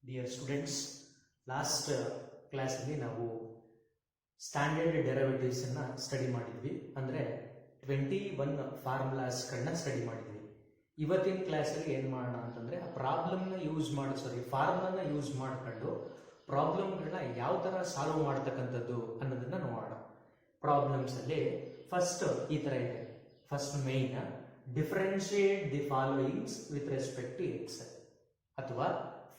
Dear students, last class ಅಲ್ಲಿ ನಾವು standard derivatives ಅನ್ನ ಸ್ಟಡಿ ಮಾಡಿದ್ವಿ. ಅಂದ್ರೆ 21 ಫಾರ್ಮುಲಾಸ್ ಗಳನ್ನ ಸ್ಟಡಿ ಮಾಡಿದ್ವಿ. ಇವತ್ತಿನ ಕ್ಲಾಸ್ ಅಲ್ಲಿ ಏನ್ ಮಾಡೋಣ ಅಂತಂದ್ರೆ ಆ ಪ್ರಾಬ್ಲಮ್ ನ ಯೂಸ್ ಮಾಡಿ ಫಾರ್ಮುಲಾನ ಯೂಸ್ ಮಾಡ್ಕೊಂಡು ಪ್ರಾಬ್ಲಮ್ಗಳನ್ನ ಯಾವ ತರ ಸಾಲ್ವ್ ಮಾಡ್ತಕ್ಕಂಥದ್ದು ಅನ್ನೋದನ್ನ ನೋಡೋಣ. ಪ್ರಾಬ್ಲಮ್ಸ್ ಅಲ್ಲಿ ಫಸ್ಟ್ ಈ ತರ ಇದೆ. First main differentiate the followings with respect to x ಅಥವಾ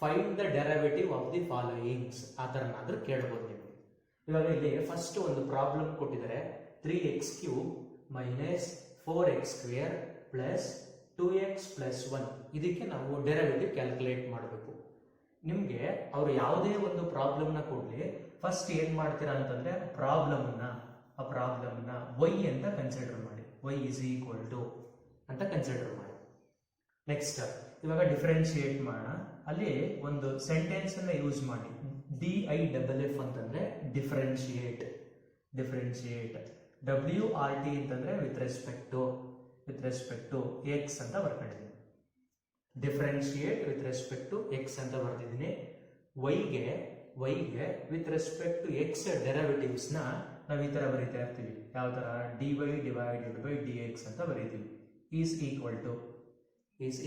find the derivative of the followings ಆ ತರನಾದ್ರೂ ಕೇಳಬಹುದು ನೀವು. ಇವಾಗ ಇಲ್ಲಿ ಫಸ್ಟ್ ಒಂದು ಪ್ರಾಬ್ಲಮ್ ಕೊಟ್ಟಿದ್ದಾರೆ. 3x³ minus 4x² plus 2x plus 1 ಇದಕ್ಕೆ ನಾವು ಡೆರಿವೇಟಿವ್ ಕ್ಯಾಲ್ಕುಲೇಟ್ ಮಾಡಬೇಕು. ನಿಮ್ಗೆ ಅವ್ರು ಯಾವುದೇ ಒಂದು ಪ್ರಾಬ್ಲಮ್ ನ ಕೊಡ್ಲಿ, ಫಸ್ಟ್ ಏನ್ ಮಾಡ್ತೀರಾ ಅಂತಂದ್ರೆ ಪ್ರಾಬ್ಲಮ್ ನ y ಅಂತ ಕನ್ಸಿಡರ್ ಮಾಡಿ. y is equal to ಅಂತ ಕನ್ಸಿಡರ್ ಮಾಡಿ. ನೆಕ್ಸ್ಟ್ ಇವಾಗ ಡಿಫರೆನ್ಶಿಯೇಟ್ ಮಾಡೋಣ. ಅಲ್ಲಿ ಒಂದು ಸೆಂಟೆನ್ಸ್ ಅನ್ನ ಯೂಸ್ ಮಾಡಿ. DIFF ಅಂತಂದ್ರೆ ಡಿಫರೆನ್ಶಿಯೇಟ್. WRT ಅಂತಂದ್ರೆ ವಿತ್ ರೆಸ್ಪೆಕ್ಟ್ ಟು ಎಕ್ಸ್ ಅಂತ ಬರ್ಕೊಂಡಿದ್ದೀನಿ. Differentiate with respect to x ಅಂತ ಬರ್ತಿದ್ದೀನಿ. ವೈಗೆ with respect to x derivatives ನ ನಾವು ಈ ತರ ಬರೀತಾ ಇರ್ತೀವಿ. ಯಾವ ತರ? dy ಡಿವೈಡೆಡ್ ಬೈ dx ಅಂತ ಬರೀತೀವಿ. ಈಸ್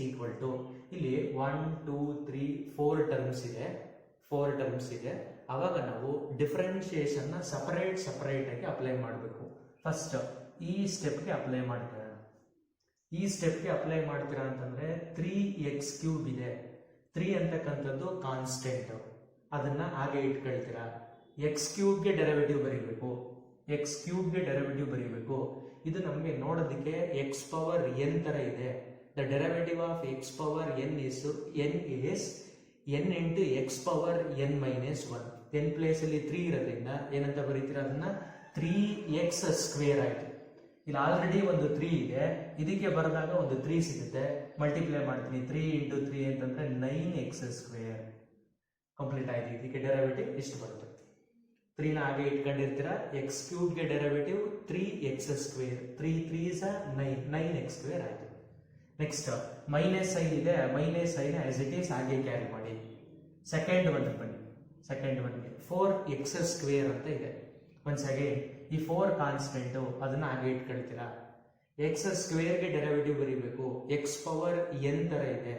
ಈಕ್ವಲ್ ಟು ಇಲ್ಲಿ 1 2 3 4 ಟರ್ಮ್ಸ್ ಇದೆ. ಅವಾಗ ನಾವು ಡಿಫರೆನ್ಶಿಯೇಷನ್ ನ ಸಪರೇಟ್ ಆಗಿ ಅಪ್ಲೈ ಮಾಡಬೇಕು. ಫಸ್ಟ್ ಈ ಸ್ಟೆಪ್ಗೆ ಅಪ್ಲೈ ಮಾಡ್ತೀರಾ. ಅಂತಂದ್ರೆ 3x³ ಇದೆ. 3 ಅಂತಕ್ಕಂಥದ್ದು ಕಾನ್ಸ್ಟೆಂಟ್, ಅದನ್ನ ಹಾಗೆ ಇಟ್ಕೊಳ್ತೀರಾ. x³ ಗೆ ಡೆರಿವೇಟಿವ್ ಬರೀಬೇಕು. ಇದು ನಮಗೆ ನೋಡೋದಕ್ಕೆ x ಪವರ್ n ತರ ಇದೆ. The derivative of x power n is n into x power n minus 1. n place ಅಲ್ಲಿ 3 ಇರೋದ್ರಿಂದ ಏನಂತ ಬರೀತೀರಾ? ಅದನ್ನ 3x² ಆಯ್ತು. ಇಲ್ಲಿ ಆಲ್ರೆಡಿ ಒಂದು 3 ಇದೆ, ಇದಕ್ಕೆ ಬರೆದಾಗ ಒಂದು 3 ಸಿಗುತ್ತೆ. ಮಲ್ಟಿಪ್ಲೈ ಮಾಡ್ತೀನಿ. 3 into 3 ಅಂತಂದ್ರೆ 9x² ಕಂಪ್ಲೀಟ್ ಆಯ್ತು. ಇದಕ್ಕೆ ಡೆರಿವೇಟಿವ್ ಇಷ್ಟು ಬರುತ್ತೆ. 3 ನ ಹಾಗೆ ಇಟ್ಕೊಂಡಿರ್ತೀರಾ. x³ ಗೆ ಡೆರಿವೇಟಿವ್ 3x². 3 3s 9x² ಆಯ್ತು. ನೆಕ್ಸ್ಟ್ ಮೈನಸ್ ಐ ಇದೆ. ಮೈನಸ್ ಐನ ಆಸ್ ಇಟ್ ಈಸ್ ಹಾಗೆ ಕ್ಯಾರಿ ಮಾಡಿ. ಸೆಕೆಂಡ್ ಒನ್ ಬನ್ನಿ. 4x² ಅಂತ ಇದೆ. ಒನ್ಸ್ ಅಗೇನ್ ಈ 4 ಕಾನ್ಸ್ಟೆಂಟ್ ಅದನ್ನ ಹಾಗೆ ಇಟ್ಕೊಳ್ತೀರಾ. x² ಗೆ ಡೆರಿವೇಟಿವ್ ಬರೀಬೇಕು. x ಪವರ್ n ತರ ಇದೆ.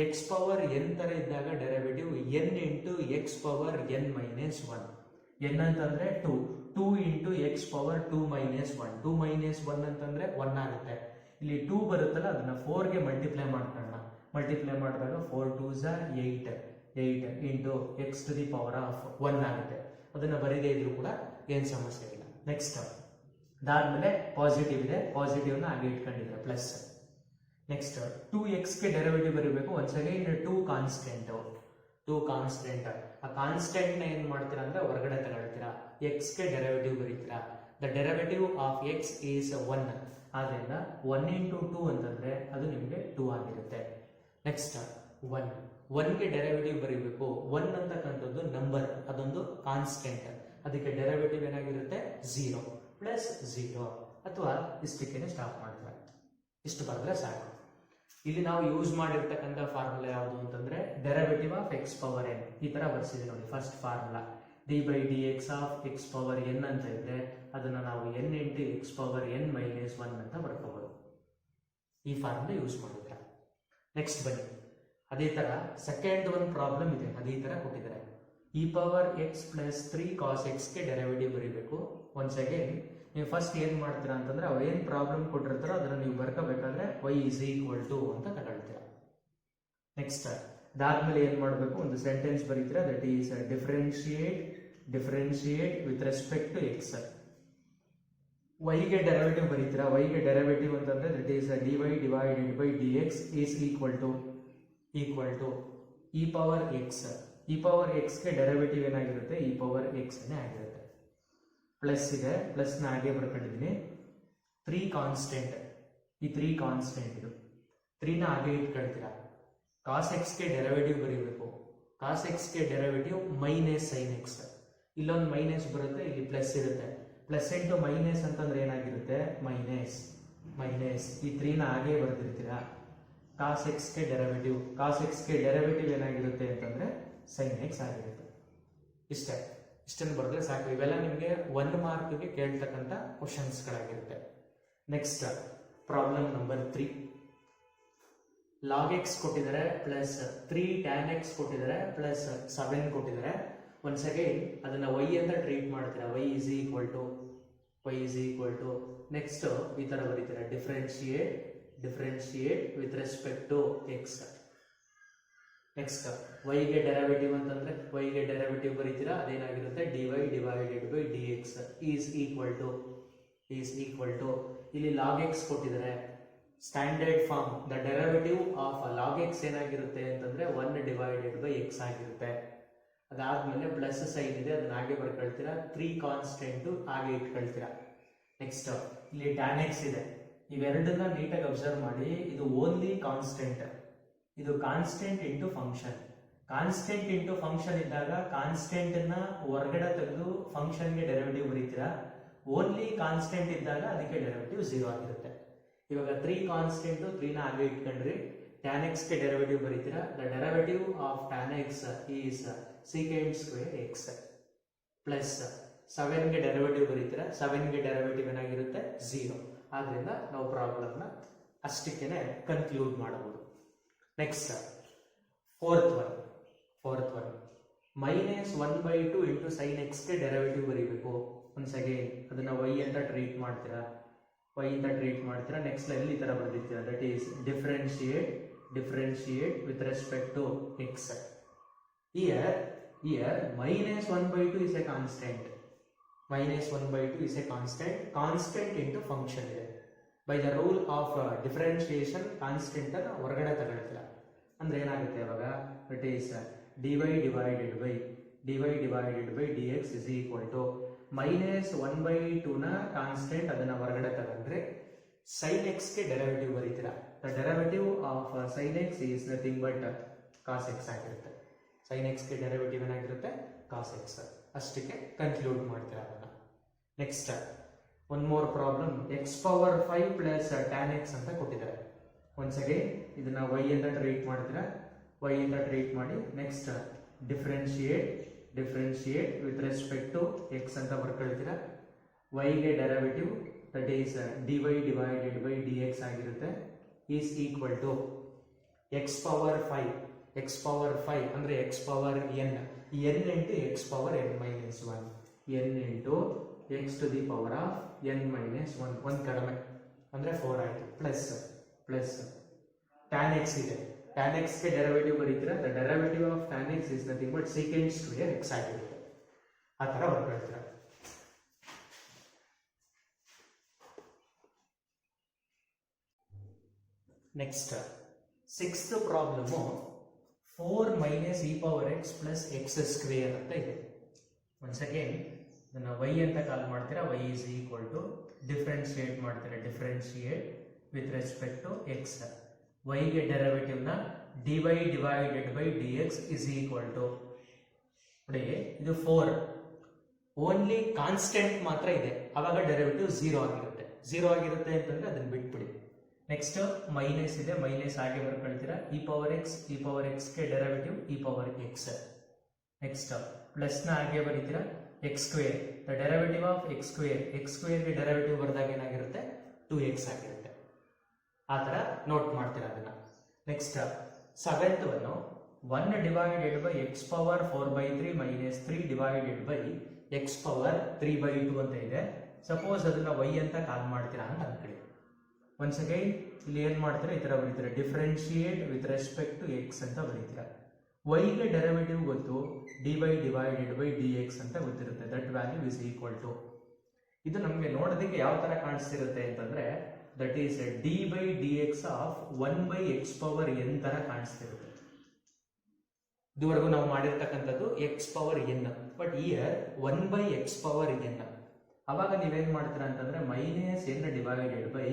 x ಪವರ್ n ತರ ಇದ್ದಾಗ derivative n into x power n minus 1. n ಅಂತಂದ್ರೆ 2 ಇಂಟು x ಪವರ್ 2 ಮೈನಸ್ 1. 2 ಮೈನಸ್ 1 ಅಂತಂದ್ರೆ 1 ಆಗುತ್ತೆ. ಇಲ್ಲಿ 2 ಬರುತ್ತಲ್ಲ, ಅದನ್ನ 4 ಗೆ ಮಲ್ಟಿಪ್ಲೈ ಮಾಡ್ಕೊಳ್ಳೋಣ. ಮಲ್ಟಿಪ್ಲೈ ಮಾಡಿದಾಗ 4 2s 8 into x to the power of 1 ಆಗುತ್ತೆ. ಅದನ್ನ ಬರೀದೇ ಇದ್ರು ಕೂಡ ಏನ್ ಸಮಸ್ಯೆ ಇಲ್ಲ. ನೆಕ್ಸ್ಟ್ ಅದಾದ್ಮೇಲೆ ಪಾಸಿಟಿವ್ ಇದೆ. ಪಾಸಿಟಿವ್ ನ ಹಾಗೆ ಇಟ್ಕೊಂಡಿದ್ರೆ ಪ್ಲಸ್. ನೆಕ್ಸ್ಟ್ 2x ಗೆ ಡೆರಿವೇಟಿವ್ ಬರೀಬೇಕು. Once again 2 constant. ಆ ಕಾನ್ಸ್ಟೆಂಟ್ ನ ಏನ್ ಮಾಡ್ತೀರಾ ಅಂದ್ರೆ ಹೊರಗಡೆ ತಗೊಳ್ತೀರಾ. x ಗೆ ಡೆರಿವೇಟಿವ್ ಬರೀತೀರಾ. The derivative of x is 1. ಆದ್ರಿಂದ 1 ಇಂಟು 2 ಅಂತಂದ್ರೆ ಅದು ನಿಮಗೆ 2 ಆಗಿರುತ್ತೆ. ನೆಕ್ಸ್ಟ್ 1 ಗೆ ಡೆರಿವೇಟಿವ್ ಬರೀಬೇಕು. 1 ಅಂತಕ್ಕಂಥದ್ದು ನಂಬರ್, ಅದೊಂದು ಕಾನ್ಸ್ಟೆಂಟ್. ಅದಕ್ಕೆ ಡೆರಿವೇಟಿವ್ ಏನಾಗಿರುತ್ತೆ? 0 ಪ್ಲಸ್ 0 ಅಥವಾ ಇಷ್ಟಕ್ಕೆ ಸ್ಟಾಪ್ ಮಾಡ್ತಾರೆ. ಇಷ್ಟು ಬರೆದ್ರೆ ಸಾಕು. ಇಲ್ಲಿ ನಾವು ಯೂಸ್ ಮಾಡಿರ್ತಕ್ಕಂಥ ಫಾರ್ಮುಲಾ ಯಾವುದು ಅಂತಂದ್ರೆ derivative of x power n. ಈ ತರ ಬರ್ಸಿದೆ ನೋಡಿ. First formula d/dx of x power n ಅಂತ ಇದ್ರೆ ಅದನ್ನ ನಾವು n into x power n minus 1 ಅಂತ ಬರ್ಕೋಬಹುದು. ಈ ಫಾರ್ಮುಲಾ ಯೂಸ್ ಮಾಡಿದ್ರೆ. ನೆಕ್ಸ್ಟ್ ಬನ್ನಿ, ಅದೇ ತರ ಸೆಕೆಂಡ್ ಒಂದು ಪ್ರಾಬ್ಲಮ್ ಇದೆ. ಅದೇ ತರ ಕೊಟ್ಟಿದ್ದಾರೆ. e power x plus 3 cos x ಗೆ ಡೆರಿವೇಟಿವ್ ಬರೀಬೇಕು. ಒನ್ಸ್ ಅಗೇನ್ ನೀವು ಫಸ್ಟ್ ಏನ್ ಮಾಡ್ತೀರಾ ಅಂತಂದ್ರೆ ಅವ್ರು ಏನ್ ಪ್ರಾಬ್ಲಮ್ ಕೊಟ್ಟಿರ್ತಾರೋ ಅದನ್ನ ನೀವು ಬರ್ಕೋಬೇಕಾದ್ರೆ y is equal to ಅಂತ ತಗೊಳ್ತೀರಾ. ನೆಕ್ಸ್ಟ್ ಅದಾದ್ಮೇಲೆ ಏನ್ ಮಾಡಬೇಕು? ಒಂದು ಸೆಂಟೆನ್ಸ್ ಬರೀತೀರಾ. That is differentiate with respect to x. y ಗೆ ಡೆರಿವೇಟಿವ್ ಬರೀತೀರಾ. y ಗೆ ಡೆರಿವೇಟಿವ್ ಅಂತಂದ್ರೆ that is dy divided by dx is equal to e power x. e power x ಗೆ ಡೆರಿವೇಟಿವ್ ಏನಾಗಿರುತ್ತೆ? e ಪವರ್ x ನೇ ಆಗಿರುತ್ತೆ. Plus ಇದೆ. Plus ನ ಹಾಗೆ ಬರ್ಕೊಂಡಿದ್ದೀನಿ. 3 ಕಾನ್ಸ್ಟೆಂಟ್. ಈ 3 ಕಾನ್ಸ್ಟೆಂಟ್ ಇದು 3 ನ ಹಾಗೆ ಇಟ್ಕೊಳ್ತೀರಾ. cos x ಗೆ ಡೆರಿವೇಟಿವ್ ಬರೀಬೇಕು. cos x ಗೆ ಡೆರಿವೇಟಿವ್ ಮೈನಸ್ sin x. ಇಲ್ಲೊಂದು ಮೈನಸ್ ಬರುತ್ತೆ, ಇಲ್ಲಿ ಪ್ಲಸ್ ಇರುತ್ತೆ. ಪ್ಲಸ್ ಇಂಟು ಮೈನಸ್ ಅಂತಂದ್ರೆ ಏನಾಗಿರುತ್ತೆ? ಮೈನಸ್. ಈ 3 ನ ಹಾಗೆ ಬರ್ದಿರ್ತೀರಾ. cos x ಗೆ ಡೆರಿವೇಟಿವ್ ಏನಾಗಿರುತ್ತೆ ಅಂತಂದ್ರೆ sin x ಆಗಿರುತ್ತೆ. ಇಷ್ಟನ್ನು ಬರೆದ್ರೆ ಸಾಕು. ಇವೆಲ್ಲ ನಿಮಗೆ 1 ಮಾರ್ಕ್ಗೆ ಕೇಳ್ತಕ್ಕಂಥ ಕ್ವಶನ್ಸ್ಗಳಾಗಿರುತ್ತೆ. Next problem number 3. log x ಕೊಟ್ಟಿದ್ದಾರೆ ಪ್ಲಸ್ 3 tan x ಕೊಟ್ಟಿದ್ದಾರೆ ಪ್ಲಸ್ 7 ಕೊಟ್ಟಿದ್ದಾರೆ. ಒನ್ಸ್ ಅಗೈನ್ ಅದನ್ನ y ಅಂತ ಟ್ರೀಟ್ ಮಾಡ್ತೀರಾ. y is equal to next ಈ ತರ ಬರೀತೀರಾ differentiate with respect to x. Next y ಗೆ ಡೆರಿವೇಟಿವ್ ಅಂತಂದ್ರೆ y ಗೆ ಡೆರಿವೇಟಿವ್ ಬರೀತೀರಾ. ಅದೇನಾಗಿರುತ್ತೆ dy divided by dx is equal to ಇಲ್ಲಿ log x ಕೊಟ್ಟಿದ್ದಾರೆ. Standard form the derivative of log x ಏನಾಗಿರುತ್ತೆ ಅಂತಂದ್ರೆ 1 divided by x ಆಗಿರುತ್ತೆ. ಅದಾದ್ಮೇಲೆ ಪ್ಲಸ್ ಸೈನ್ ಇದೆ, ಅದನ್ನ ಹಾಗೆ ಬರ್ಕೊಳ್ತೀರಾ. 3 ಕಾನ್ಸ್ಟೆಂಟ್ ಹಾಗೆ ಇಟ್ಕೊಳ್ತೀರಾ. ನೆಕ್ಸ್ಟ್ ಇಲ್ಲಿ tan x ಇದೆ. ಇವೆರಡನ್ನ ನೀಟಾಗಿ ಅಬ್ಸರ್ವ್ ಮಾಡಿ. ಇದು ಓನ್ಲಿ ಕಾನ್ಸ್ಟೆಂಟ್, ಇದು constant into function. Constant into function ಇದ್ದಾಗ ಕಾನ್ಸ್ಟೆಂಟ್ ನ ಹೊರಗಡೆ ತೆಗೆದು ಫಂಕ್ಷನ್ ಗೆ ಡೆರಿವೇಟಿವ್ ಬರೀತೀರಾ. ಓನ್ಲಿ ಕಾನ್ಸ್ಟೆಂಟ್ ಇದ್ದಾಗ ಅದಕ್ಕೆ ಡೆರಿವೇಟಿವ್ 0 ಆಗಿರುತ್ತೆ. ಇವಾಗ 3 ಕಾನ್ಸ್ಟೆಂಟ್ 3 ನ ಹಾಗೆ ಇಟ್ಕೊಂಡ್ರಿ. tan x ಗೆ ಡೆರಿವೇಟಿವ್ ಬರೀತೀರಾ. The derivative of tan x is secant square x plus 7 ಗೆ ಡೆರಿವೇಟಿವ್ ಬರೀತೀರಾ. 7 ಗೆ ಡೆರಿವೇಟಿವ್ ಏನಾಗಿರುತ್ತೆ 0. ಆದ್ರಿಂದ ನಾವು ಪ್ರಾಬ್ಲಮ್ ನ ಅಷ್ಟಕ್ಕೇನೆ ಕನ್ಕ್ಲೂಡ್ ಮಾಡಬಹುದು. Next fourth one -1/2 into sin x ಗೆ ಡೆರಿವೇಟಿವ್ ಬರೀಬೇಕು. ಒನ್ಸ್ ಅಗೇನ್ ಅದನ್ನ y ಅಂತ ಟ್ರೀಟ್ ಮಾಡ್ತೀರಾ. ನೆಕ್ಸ್ಟ್ ಲೈನ್ ಈ ತರ ಬರ್ದಿರ್ತೀರಾ. That is differentiate with respect to x. Here -1/2 is a constant. -1/2 is a constant into function ಇದೆ. By the rule of differentiation, constant ಅನ್ನು ಹೊರಗಡೆ ತಗೊಳ್ತೀರಾ. ಅಂದ್ರೆ ಏನಾಗುತ್ತೆ ಅವಾಗ that is dy divided by dx is equal to -1/2 ನ constant ಅದನ್ನ ಹೊರಗಡೆ ತಗೊಂಡ್ರೆ sin x ಗೆ derivative ಬರೀತೀರಾ. The derivative of sin x is nothing but cos x ಆಗಿರುತ್ತೆ. sin x ಗೆ ಡೆರಿವೇಟಿವ್ ಏನಾಗಿರುತ್ತೆ cos x. ಅಷ್ಟಕ್ಕೆ ಕನ್ಕ್ಲೂಡ್ ಮಾಡ್ತೀರಾ ಅದನ್ನ. Next one more problem. x⁵ plus tan x ಅಂತ ಕೊಟ್ಟಿದ್ದಾರೆ. ಒನ್ಸ್ ಅಗೇನ್ ಇದನ್ನ y ಅಂತ ಟ್ರೀಟ್ ಮಾಡ್ತೀರಾ. y ಅಂತ ಟ್ರೀಟ್ ಮಾಡಿ next differentiate with respect to x ಅಂತ ಬರ್ಕೊಳ್ತೀರಾ. y ಗೆ derivative that is dy divided by dx ಆಗಿರುತ್ತೆ. ಈಸ್ ಈಕ್ವಲ್ ಟು x⁵ ಅಂದ್ರೆ x power n into x power n minus 1 n into x to the power of n minus 1 1 ಕಡಿಮೆ ಅಂದ್ರೆ 4 ಆಯ್ತು. Plus tan x ಇದೆ. tan x ಗೆ derivative ಬರೀತೀರಾ. The derivative of tan x is nothing but secant square x ಆಗಿರುತ್ತೆ. ಆ ತರ ಬರ್ಕೊಳ್ತೀರಾ. Next sixth problem 4 minus e power x plus x square ಅಂತ ಇದೆ. ಒನ್ಸ್ ಅಗೇನ್ ಇದನ್ನ y ಅಂತ ಕಾಲ್ ಮಾಡ್ತೀರಾ. y is equal to differentiate ಮಾಡ್ತೀರಾ. Differentiate with respect to x. y ಗೆ ಡೆರಿವೇಟಿವ್ ನ dy divided by dx is equal to ನೋಡಿ ಇದು 4 ಓನ್ಲಿ ಕಾನ್ಸ್ಟೆಂಟ್ ಮಾತ್ರ ಇದೆ. ಅವಾಗ ಡೆರಿವೇಟಿವ್ 0 ಆಗಿರುತ್ತೆ. ಅಂತಂದ್ರೆ ಅದನ್ನ ಬಿಟ್ಬಿಡಿ. ನೆಕ್ಸ್ಟ್ ಮೈನಸ್ ಇದೆ. ಮೈನಸ್ ಹಾಗೆ ಬರ್ಕೊಳ್ತೀರಾ. e power x ಗೆ derivative e power x. Next plus ನ ಹಾಗೆ ಬರೀತೀರಾ. x square the derivative of x square ಗೆ ಡೆರಿವೇಟಿವ್ ಬರೆದಾಗ ಏನಾಗಿರುತ್ತೆ 2x ಆಗಿರುತ್ತೆ. ಆ ತರ ನೋಟ್ ಮಾಡ್ತೀರಾ ಅದನ್ನ. Next seventh one 1 divided by x power 4/3 minus 3 divided by x power 3/2 ಅಂತ ಇದೆ. ಸಪೋಸ್ ಅದನ್ನ y ಅಂತ ಕಾಲ್ ಮಾಡ್ತೀರಾ ಅಂತ ಅನ್ಕೊಳ್ಳಿ. ಒನ್ಸ್ ಅಗೈನ್ ಇಲ್ಲಿ ಏನ್ ಮಾಡ್ತೀರಾ ಈ ತರ ಬರೀತೀರಾ. Differentiate with respect to x ಅಂತ ಬರೀತೀರಾ. y ಗೆ ಡೆರಿವೇಟಿವ್ ಗೊತ್ತು dy divided by dx ಅಂತ ಗೊತ್ತಿರುತ್ತೆ. That value is equal to ಇದು ನಮಗೆ ನೋಡೋದಕ್ಕೆ ಯಾವ ತರ ಕಾಣಿಸ್ತಿರುತ್ತೆ ಅಂತಂದ್ರೆ that is d/dx of 1/x power n ತರ ಕಾಣಿಸ್ತಿರುತ್ತೆ. ಇದುವರೆಗೂ ನಾವು ಮಾಡಿರ್ತಕ್ಕಂಥದ್ದು x power n. But year 1/x power n. ಅವಾಗ ನೀವೇನ್ ಮಾಡ್ತೀರಾ ಅಂತಂದ್ರೆ -n divided by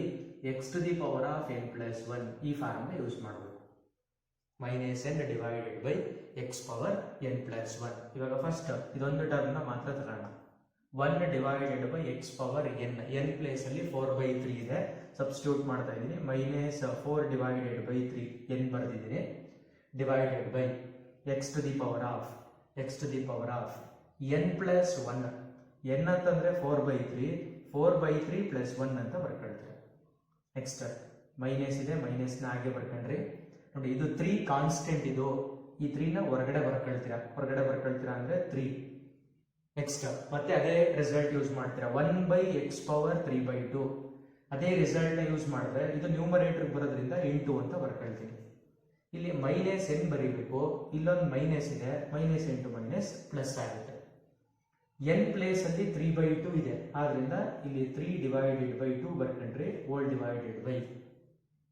x to the power of n plus 1 ಈ ಫಾರ್ಮ್ ಯೂಸ್ ಮಾಡಬೇಕು. -n divided by x power n plus 1. ಇವಾಗ ಫಸ್ಟ್ ಇದೊಂದು ಟರ್ಮ್ ನ ಮಾತ್ರ ತಗೋಣ. 1 divided by x power n place ಅಲ್ಲಿ 4/3 ಇದೆ. ಸಬ್ಸ್ಟಿಟ್ಯೂಟ್ ಮಾಡ್ತಾ ಇದ್ದೀನಿ. -4 divided by 3 n ಬರ್ದಿದ್ದೀನಿ. Divided by x to the power of n plus 1. n ಅಂತಂದ್ರೆ 4/3 4/3 ಪ್ಲಸ್ 1 ಅಂತ ಬರ್ಕೊಳ್ತೀರಾ. ನೆಕ್ಸ್ಟ್ ಮೈನಸ್ ಇದೆ, ಮೈನಸ್ನ ಹಾಗೆ ಬರ್ಕೊಂಡ್ರಿ. ನೋಡಿ ಇದು 3 ಕಾನ್ಸ್ಟೆಂಟ್, ಇದು ಈ 3ನ ಹೊರಗಡೆ ಬರ್ಕೊಳ್ತೀರಾ ಅಂದ್ರೆ 3. ನೆಕ್ಸ್ಟ್ ಮತ್ತೆ ಅದೇ ರಿಸಲ್ಟ್ ಯೂಸ್ ಮಾಡ್ತೀರಾ, 1/x⁴². ಅದೇ ರಿಸಲ್ಟ್ ನ ಯೂಸ್ ಮಾಡಿದ್ರೆ ಇದು ನ್ಯೂಮರೇಟರ್ ಬರೋದ್ರಿಂದ ಇಂಟು ಅಂತ ಬರ್ಕೊಳ್ತೀನಿ. ಇಲ್ಲಿ ಮೈನಸ್ n ಬರೀಬೇಕು, ಇಲ್ಲೊಂದು ಮೈನಸ್ ಇದೆ, ಮೈನಸ್ ಇಂಟು ಮೈನಸ್ ಪ್ಲಸ್ ಆಗುತ್ತೆ. n ಪ್ಲೇಸ್ ಅಲ್ಲಿ 3/2 ಇದೆ, ಆದ್ರಿಂದ ಇಲ್ಲಿ 3/2 ಬರ್ಕೊಂಡ್ರಿ, whole divided by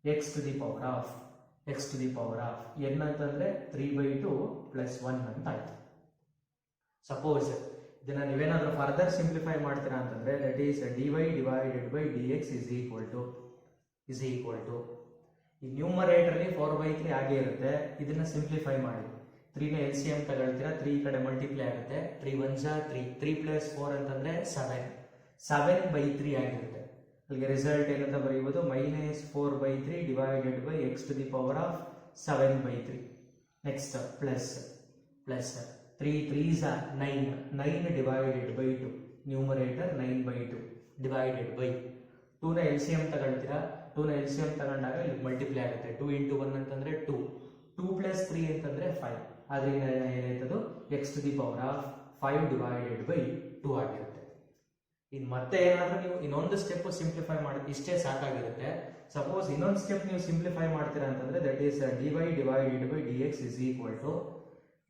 x to the power of n ಅಂತಂದ್ರೆ 3/2 ಪ್ಲಸ್ 1 ಅಂತ ಆಯ್ತು. ಸಪೋಸ್ ಇದನ್ನ ನೀವೇನಾದ್ರೂ ಫರ್ದರ್ ಸಿಂಪ್ಲಿಫೈ ಮಾಡ್ತೀರಾ ಅಂತಂದ್ರೆ that is dy divided by dx is equal to ಈ ನ್ಯೂಮರೇಟರ್ ಅಲ್ಲಿ 4/3 ಆಗೇ ಇರುತ್ತೆ. ಇದನ್ನ ಸಿಂಪ್ಲಿಫೈ ಮಾಡಿ, 3ನ LCM ತಗೊಳ್ತೀರಾ, 3 ಈ ಕಡೆ ಮಲ್ಟಿಪ್ಲೈ ಆಗುತ್ತೆ, 3 1s 3, 3 ಪ್ಲಸ್ 4 ಅಂತಂದ್ರೆ 7/3 ಆಗಿರುತ್ತೆ. ಅಲ್ಲಿಗೆ ರಿಸಲ್ಟ್ ಏನಂತ ಬರೆಯುವುದು, -4/3 divided by x to the power of 7/3. Next plus 3 3s 9 divided by 2, numerator 9/2 divided by 2ನ LCM ತಗೊಳ್ತೀರಾ, 2ನ LCM ತಗೊಂಡಾಗ ಇಲ್ಲಿ ಮಲ್ಟಿಪ್ಲೈ ಆಗುತ್ತೆ, 2 ಇಂಟು 1 ಅಂತಂದ್ರೆ 2, 2 ಪ್ಲಸ್ 3 ಅಂತಂದ್ರೆ 5, ಆದ್ರಿಂದ ಏನಾಯ್ತದು x to the power of 5 divided by 2 ಆಗಿರುತ್ತೆ. ಇನ್ನು ಮತ್ತೆ ಏನಾದ್ರೂ ನೀವು ಇನ್ನೊಂದು ಸ್ಟೆಪ್ ಸಿಂಪ್ಲಿಫೈ ಮಾಡಿ ಇಷ್ಟೇ ಸಾಕಾಗಿರುತ್ತೆ. ಸಪೋಸ್ ಇನ್ನೊಂದು ಸ್ಟೆಪ್ ನೀವು ಸಿಂಪ್ಲಿಫೈ ಮಾಡ್ತೀರಾ ಅಂತಂದ್ರೆ that is dy divided by dx is equal to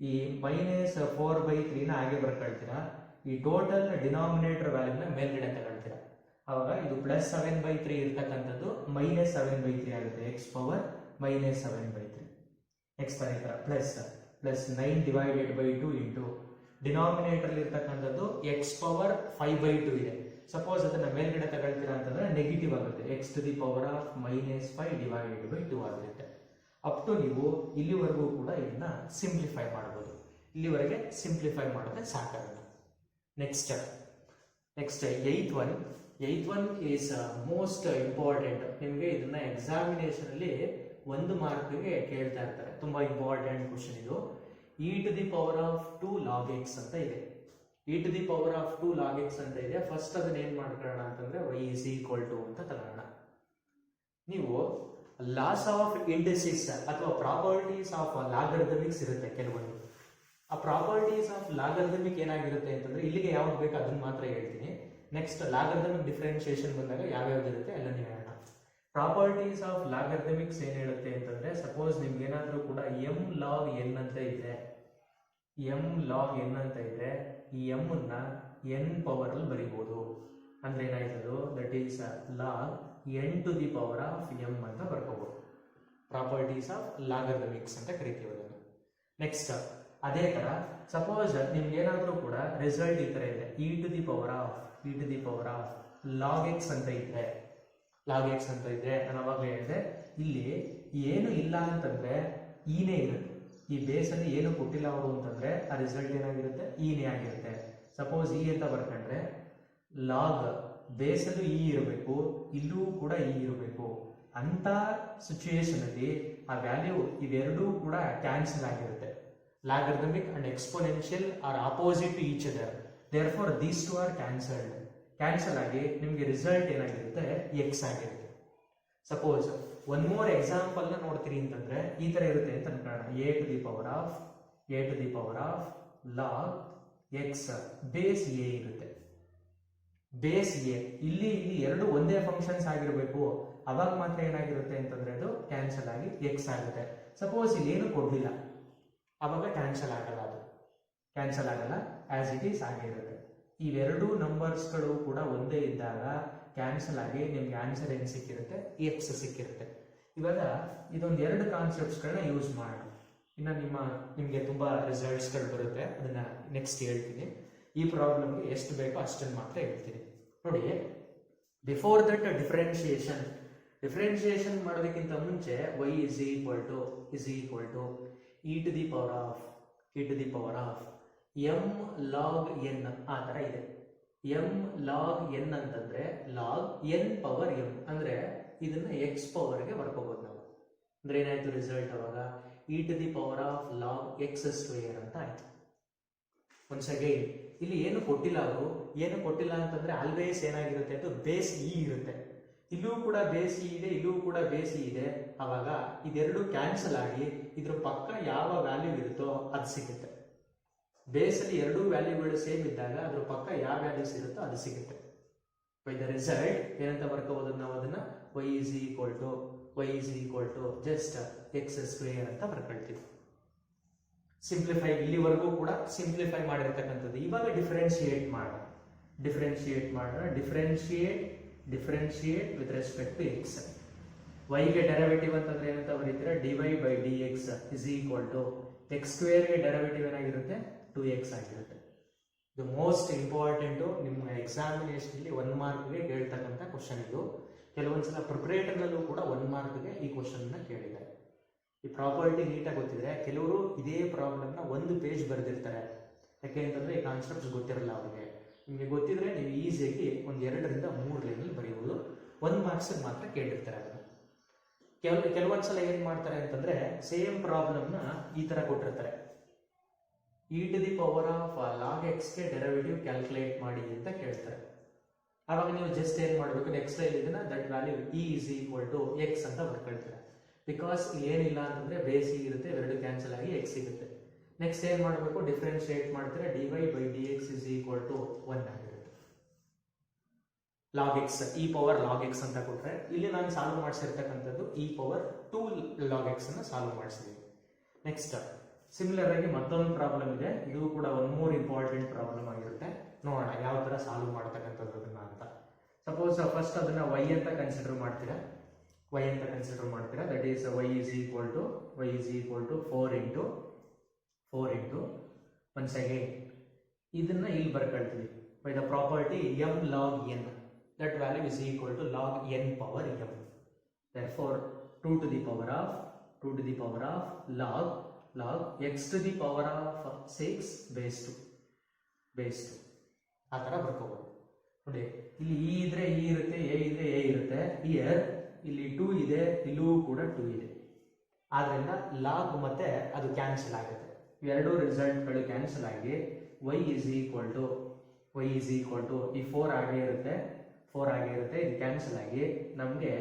ಈ -4/3ನ ಹಾಗೆ ಬರ್ಕೊಳ್ತೀರಾ, ಈ ಟೋಟಲ್ ಡಿನಾಮಿನೇಟರ್ ವ್ಯಾಲ್ಯೂನ ಮೇಲ್ಗಡೆ ತಗೊಳ್ತೀರಾ. ಅವಾಗ ಇದು ಪ್ಲಸ್ 7/3 ಇರ್ತಕ್ಕಂಥದ್ದು -7/3 ಆಗುತ್ತೆ, x⁻−7/3. ನೆಕ್ಸ್ಟ್ ಅದೇ ತರ plus 9 divided by 2 into denominator ಇರ್ತಕ್ಕಂಥದ್ದು x⁻5/2 ಇದೆ. ಸಪೋಸ್ ಅದನ್ನ ಮೇಲ್ಗಡೆ ತಗೊಳ್ತೀರಾ ಅಂತಂದ್ರೆ ನೆಗೆಟಿವ್ ಆಗುತ್ತೆ, x to the power of -5 divided by 2 ಆಗಿರುತ್ತೆ. ಅಪ್ ಟು ನೀವು ಇಲ್ಲಿವರೆಗೂ ಕೂಡ ಇದನ್ನ ಸಿಂಪ್ಲಿಫೈ ಮಾಡಬಹುದು. ಇಲ್ಲಿವರೆಗೆ ಸಿಂಪ್ಲಿಫೈ ಮಾಡಿದ್ರೆ ಸಾಕಾಗುತ್ತೆ. Next eighth one is most important. ನಿಮಗೆ ಇದನ್ನ ಎಕ್ಸಾಮಿನೇಷನ್ ಅಲ್ಲಿ 1 ಮಾರ್ಕ್ಗೆ ಕೇಳ್ತಾ ಇರ್ತಾರೆ, ತುಂಬಾ ಇಂಪಾರ್ಟೆಂಟ್ ಕ್ವಶನ್ ಇದು. e to the power of 2 log x ಅಂತ ಇದೆ. e to the power of 2 log x ಅಂತ ಇದೆ. ಫಸ್ಟ್ ಅದನ್ನ ಏನ್ ಮಾಡ್ಕೊಳ್ಳೋಣ ಅಂತಂದ್ರೆ y is equal to ಅಂತ ತಗೊಳ್ಳೋಣ. ನೀವು ಲಾಸ್ ಆಫ್ ಇಂಡಿಸಿಸ್ ಅಥವಾ ಪ್ರಾಪರ್ಟೀಸ್ ಆಫ್ ಲಾಗರಿಥಮಿಕ್ಸ್ ಇರುತ್ತೆ ಕೆಲವೊಂದು. ಆ ಪ್ರಾಪರ್ಟೀಸ್ ಆಫ್ ಲಾಗರಿಥಮಿಕ್ ಏನಾಗಿರುತ್ತೆ ಅಂತಂದ್ರೆ ಇಲ್ಲಿಗೆ ಯಾವ್ದು ಬೇಕು ಅದನ್ನ ಮಾತ್ರ ಹೇಳ್ತೀನಿ. ನೆಕ್ಸ್ಟ್ ಲಾಗರಿಥಮಿಕ್ ಡಿಫ್ರೆನ್ಶಿಯೇಷನ್ ಬಂದಾಗ ಯಾವ್ಯಾವ್ದು ಇರುತ್ತೆ ಎಲ್ಲ ನೀವು ಹೇಳೋಣ. ಪ್ರಾಪರ್ಟೀಸ್ ಆಫ್ ಲಾಗರಿಥಮಿಕ್ಸ್ ಏನ್ ಹೇಳುತ್ತೆ ಅಂತಂದ್ರೆ ಸಪೋಸ್ ನಿಮ್ಗೆ ಏನಾದ್ರೂ ಕೂಡ m log n ಅಂತ ಇದೆ, ಈ m ನ n ಪವರ್ ಅಲ್ಲಿ ಬರೀಬಹುದು. ಅಂದ್ರೆ ಏನಾಯ್ತದು, that is log n to the power of m ಅಂತ ಬರ್ಕೋಬಹುದು. ಪ್ರಾಪರ್ಟೀಸ್ ಆಫ್ ಲಾಗರಿಥಮಿಕ್ಸ್ ಅಂತ ಕರಿತೀವಿ ಅದನ್ನು. ನೆಕ್ಸ್ಟ್ ಅದೇ ತರ ಸಪೋಸ್ ನಿಮ್ಗೆ ಏನಾದ್ರೂ ಕೂಡ ರಿಸಲ್ಟ್ ಈ ತರ ಇದೆ, e to the power of log x ಅಂತ ಇದ್ರೆ ನಾನು ಅವಾಗ ಹೇಳಿದೆ ಇಲ್ಲಿ ಏನು ಇಲ್ಲ ಅಂತಂದ್ರೆ ಈನೇ ಇರುತ್ತೆ. ಈ ಬೇಸ್ ಅಲ್ಲಿ ಏನು ಕೊಟ್ಟಿಲ್ಲ ಅವರು ಅಂತಂದ್ರೆ ಆ ರಿಸಲ್ಟ್ ಏನಾಗಿರುತ್ತೆ, ಈನೇ ಆಗಿರುತ್ತೆ. ಸಪೋಸ್ ಈ ಅಂತ ಬರ್ಕೊಂಡ್ರೆ ಲಾಗ್ ಬೇಸ್ ಅಲ್ಲೂ ಇ ಇರಬೇಕು, ಇಲ್ಲೂ ಕೂಡ ಇ ಇರಬೇಕು. ಅಂತ ಸಿಚುಯೇಷನ್ ಅಲ್ಲಿ ಆ ವ್ಯಾಲ್ಯೂ ಇವೆರಡೂ ಕೂಡ ಕ್ಯಾನ್ಸಲ್ ಆಗಿರುತ್ತೆ. Logarithmic and exponential are opposite to each other, therefore these two are cancel ಆಗಿ ನಿಮ್ಗೆ ರಿಸಲ್ಟ್ ಏನಾಗಿರುತ್ತೆ, ಎಕ್ಸ್ ಆಗಿರುತ್ತೆ. ಸಪೋಸ್ ಒನ್ ಮೋರ್ ಎಕ್ಸಾಂಪಲ್ ನ ನೋಡ್ತೀರಿ ಅಂತಂದ್ರೆ ಈ ತರ ಇರುತ್ತೆ ಅಂತ ಅನ್ಕೊಳ್ಳೋಣ. a to the power of log x base a ಇರುತ್ತೆ. ಬೇಸ್ a ಇಲ್ಲಿ ಎರಡು ಒಂದೇ ಫಂಕ್ಷನ್ಸ್ ಆಗಿರಬೇಕು, ಅವಾಗ ಮಾತ್ರ ಏನಾಗಿರುತ್ತೆ ಅಂತಂದ್ರೆ ಅದು ಕ್ಯಾನ್ಸಲ್ ಆಗಿ ಎಕ್ಸ್ ಆಗುತ್ತೆ. ಸಪೋಸ್ ಇಲ್ಲಿ ಏನು ಕೊಡ್ಲಿಲ್ಲ ಅವಾಗ ಕ್ಯಾನ್ಸಲ್ ಆಗಲ್ಲ, ಆಸ್ ಇಟ್ ಈಸ್ ಆಗಿರುತ್ತೆ. ಇವೆರಡೂ ನಂಬರ್ಸ್ಗಳು ಕೂಡ ಒಂದೇ ಇದ್ದಾಗ ಕ್ಯಾನ್ಸಲ್ ಆಗಿ ನಿಮ್ಗೆ ಆನ್ಸರ್ ಏನು ಸಿಕ್ಕಿರುತ್ತೆ, ಎಕ್ಸ್ ಸಿಕ್ಕಿರುತ್ತೆ. ಇವಾಗ ಇದೊಂದು 2 ಕಾನ್ಸೆಪ್ಟ್ಸ್ಗಳನ್ನ ಯೂಸ್ ಮಾಡೋಣ. ಇನ್ನು ನಿಮ್ಗೆ ತುಂಬಾ ರಿಸಲ್ಟ್ಸ್ಗಳು ಬರುತ್ತೆ, ಅದನ್ನ ನೆಕ್ಸ್ಟ್ ಹೇಳ್ತೀನಿ. ಈ ಪ್ರಾಬ್ಲಮ್ಗೆ ಎಷ್ಟು ಬೇಕೋ ಅಷ್ಟನ್ನು ಮಾತ್ರ ಹೇಳ್ತೀನಿ. ನೋಡಿ, ಬಿಫೋರ್ ದಟ್ ಡಿಫ್ರೆನ್ಶಿಯೇಷನ್ ಮಾಡೋದಕ್ಕಿಂತ ಮುಂಚೆ y is equal to e to the power of m log n ಆ ತರ ಇದೆ. m log n ಅಂತಂದ್ರೆ log n ಪವರ್ m ಅಂದ್ರೆ ಇದನ್ನ x ಪವರ್ ಗೆ ಬರ್ಕೋಬಹುದು ನಾವು. ಅಂದ್ರೆ ಏನಾಯ್ತು ರಿಸಲ್ಟ್, ಅವಾಗ log x square ಅಂತ ಆಯ್ತು. ಒನ್ಸ್ ಅಗೈನ್ ಇಲ್ಲಿ ಏನು ಕೊಟ್ಟಿಲ್ಲ ಅವರು, ಏನು ಕೊಟ್ಟಿಲ್ಲ ಅಂತಂದ್ರೆ ಆಲ್ವೇಸ್ ಏನಾಗಿರುತ್ತೆ ಅದು ಬೇಸ್ ಇ ಇರುತ್ತೆ. ಇಲ್ಲೂ ಕೂಡ ಬೇಸ್ ಇ ಇದೆ, ಇಲ್ಲೂ ಕೂಡ ಬೇಸ್ ಇ ಇದೆ. ಅವಾಗ ಇದೆರಡು ಕ್ಯಾನ್ಸಲ್ ಆಗಿ ಇದ್ರ ಪಕ್ಕ ಯಾವ ವ್ಯಾಲ್ಯೂ ಇರುತ್ತೋ ಅದು ಸಿಗುತ್ತೆ. ಬೇಸ್ ಅಲ್ಲಿ ಎರಡೂ ವ್ಯಾಲ್ಯೂಗಳು ಸೇಮ್ ಇದ್ದಾಗ ಅದ್ರ ಪಕ್ಕ ಯಾವ ವ್ಯಾಲ್ಯೂಸ್ ಇರುತ್ತೋ ಅದು ಸಿಗುತ್ತೆ. ಬೈ ದ ರಿಸಲ್ಟ್ ಏನಂತ ಬರ್ಕೋಬಹುದು ನಾವು ಅದನ್ನ y is equal to just x square ಅಂತ ಬರ್ಕೊಳ್ತೀವಿ. ಸಿಂಪ್ಲಿಫೈ ಇಲ್ಲಿವರೆಗೂ ಕೂಡ ಸಿಂಪ್ಲಿಫೈ ಮಾಡಿರ್ತಕ್ಕಂಥದ್ದು. ಇವಾಗ ಡಿಫರೆನ್ಶಿಯೇಟ್ ಮಾಡೋಣ. Differentiate with respect to x. y ಗೆ ಡೆರಿವೇಟಿವ್ ಅಂತಂದ್ರೆ ಏನಂತ ಬರೀತೀರಾ, dy by dx is equal to x square ಗೆ ಡೆರಿವೇಟಿವ್ ಏನಾಗಿರುತ್ತೆ 2x ಆಗಿರುತ್ತೆ. ಇದು ಮೋಸ್ಟ್ ಇಂಪಾರ್ಟೆಂಟ್ ನಿಮ್ಮ ಎಕ್ಸಾಮಿನೇಷನ್ ಅಲ್ಲಿ 1 ಮಾರ್ಕ್ಗೆ ಕೇಳ್ತಕ್ಕಂಥ ಕ್ವಶನ್ ಇದು. ಕೆಲವೊಂದ್ಸಲ ಪ್ರಿಪರೇಟರ್ ನಲ್ಲೂ ಕೂಡ 1 ಮಾರ್ಕ್ಗೆ ಈ ಕ್ವಶನ್ ನ ಕೇಳಿದ್ದಾರೆ. ಈ ಪ್ರಾಪರ್ಟಿ ನೀಟಾಗಿ ಗೊತ್ತಿದ್ರೆ ಕೆಲವರು ಇದೇ ಪ್ರಾಬ್ಲಮ್ ನ 1 ಪೇಜ್ ಬರೆದಿರ್ತಾರೆ. ಯಾಕೆ ಅಂತಂದ್ರೆ ಈ ಕಾನ್ಸೆಪ್ಟ್ಸ್ ಗೊತ್ತಿರಲ್ಲ ಅವ್ರಿಗೆ. ನಿಮಗೆ ಗೊತ್ತಿದ್ರೆ ನೀವು ಈಸಿಯಾಗಿ ಒಂದು 2 ರಿಂದ 3 ಲೈನ್ ಬರೆಯಬಹುದು. 1 ಮಾರ್ಕ್ಸ್ ಮಾತ್ರ ಕೇಳಿರ್ತಾರೆ ಅದನ್ನ. ಕೆಲವೊಂದ್ಸಲ ಏನ್ ಮಾಡ್ತಾರೆ ಅಂತಂದ್ರೆ ಸೇಮ್ ಪ್ರಾಬ್ಲಮ್ ನ ಈ ತರ ಕೊಟ್ಟಿರ್ತಾರೆ, log x ಗೆ ಡೆರಿವೇಟಿವ್ ಕ್ಯಾಲ್ಕುಲೇಟ್ ಮಾಡಿ ಅಂತ ಕೇಳ್ತಾರೆ. ಆವಾಗ ನೀವು ಜಸ್ಟ್ ಏನ್ ಮಾಡಬೇಕು, ನೆಕ್ಸ್ಟ್ ಲೈನ್ ಇದನ್ನ that value e is equal to x ಅಂತ ಬರ್ಕೊಳ್ತೀರಾ. ಬಿಕಾಸ್ ಏನಿಲ್ಲ ಅಂತಂದ್ರೆ ಬೇಸ್ ಇ ಇರುತ್ತೆ, ಎರಡು ಕ್ಯಾನ್ಸಲ್ ಆಗಿ x ಸಿಗುತ್ತೆ. ನೆಕ್ಸ್ಟ್ ಏನ್ ಮಾಡಬೇಕು, ಡಿಫರೆನ್ಶಿಯೇಟ್ ಮಾಡ್ತೀರಾ, dy by dx is equal to 1 ಆಗಿರುತ್ತೆ. log x log x ಅಂತ ಕೊಟ್ರೆ ಇಲ್ಲಿ ನಾನು ಸಾಲ್ವ್ ಮಾಡಿಸಿರ್ತಕ್ಕಂಥದ್ದು log x ಅನ್ನ ಸಾಲ್ವ್ ಮಾಡಿಸಿದೀವಿ. ನೆಕ್ಸ್ಟ್ ಸಿಮಿಲರ್ ಆಗಿ ಮತ್ತೊಂದು ಪ್ರಾಬ್ಲಮ್ ಇದೆ, ಇದು ಕೂಡ ಒನ್ ಮೋರ್ ಇಂಪಾರ್ಟೆಂಟ್ ಪ್ರಾಬ್ಲಮ್ ಆಗಿರುತ್ತೆ. ನೋಡೋಣ ಯಾವ ತರ ಸಾಲ್ವ್ ಮಾಡ್ತಕ್ಕಂಥದ್ದು ಅದನ್ನ ಅಂತ. ಸಪೋಸ್ ಫಸ್ಟ್ ಅದನ್ನ y ಅಂತ ಕನ್ಸಿಡರ್ ಮಾಡ್ತೀರಾ, that is y is equal to 4 into once again ಇದನ್ನ ಇಲ್ಲಿ ಬರ್ಕೊಳ್ತೀವಿ by the property m log n, that value is equal to log n power m. Therefore 2 to the power of log x to the power of 6 base 2 ಆ ತರ ಬರ್ಕೋಬಹುದು. ನೋಡಿ ಇಲ್ಲಿ e ಇದ್ರೆ e ಇರುತ್ತೆ, a ಇದ್ರೆ a ಇರುತ್ತೆ. Here ಇಲ್ಲಿ 2 ಇದೆ, ಇಲ್ಲೂ ಕೂಡ 2 ಇದೆ. ಆದ್ರಿಂದ ಲಾಗ್ ಮತ್ತೆ ಅದು ಕ್ಯಾನ್ಸಲ್ ಆಗುತ್ತೆ. ಇವೆರಡೂ ರಿಸಲ್ಟ್ಗಳು ಕ್ಯಾನ್ಸಲ್ ಆಗಿ y is equal to ಈ 4 ಆಗೇ ಇರುತ್ತೆ, ಇದು ಕ್ಯಾನ್ಸಲ್ ಆಗಿ ನಮಗೆ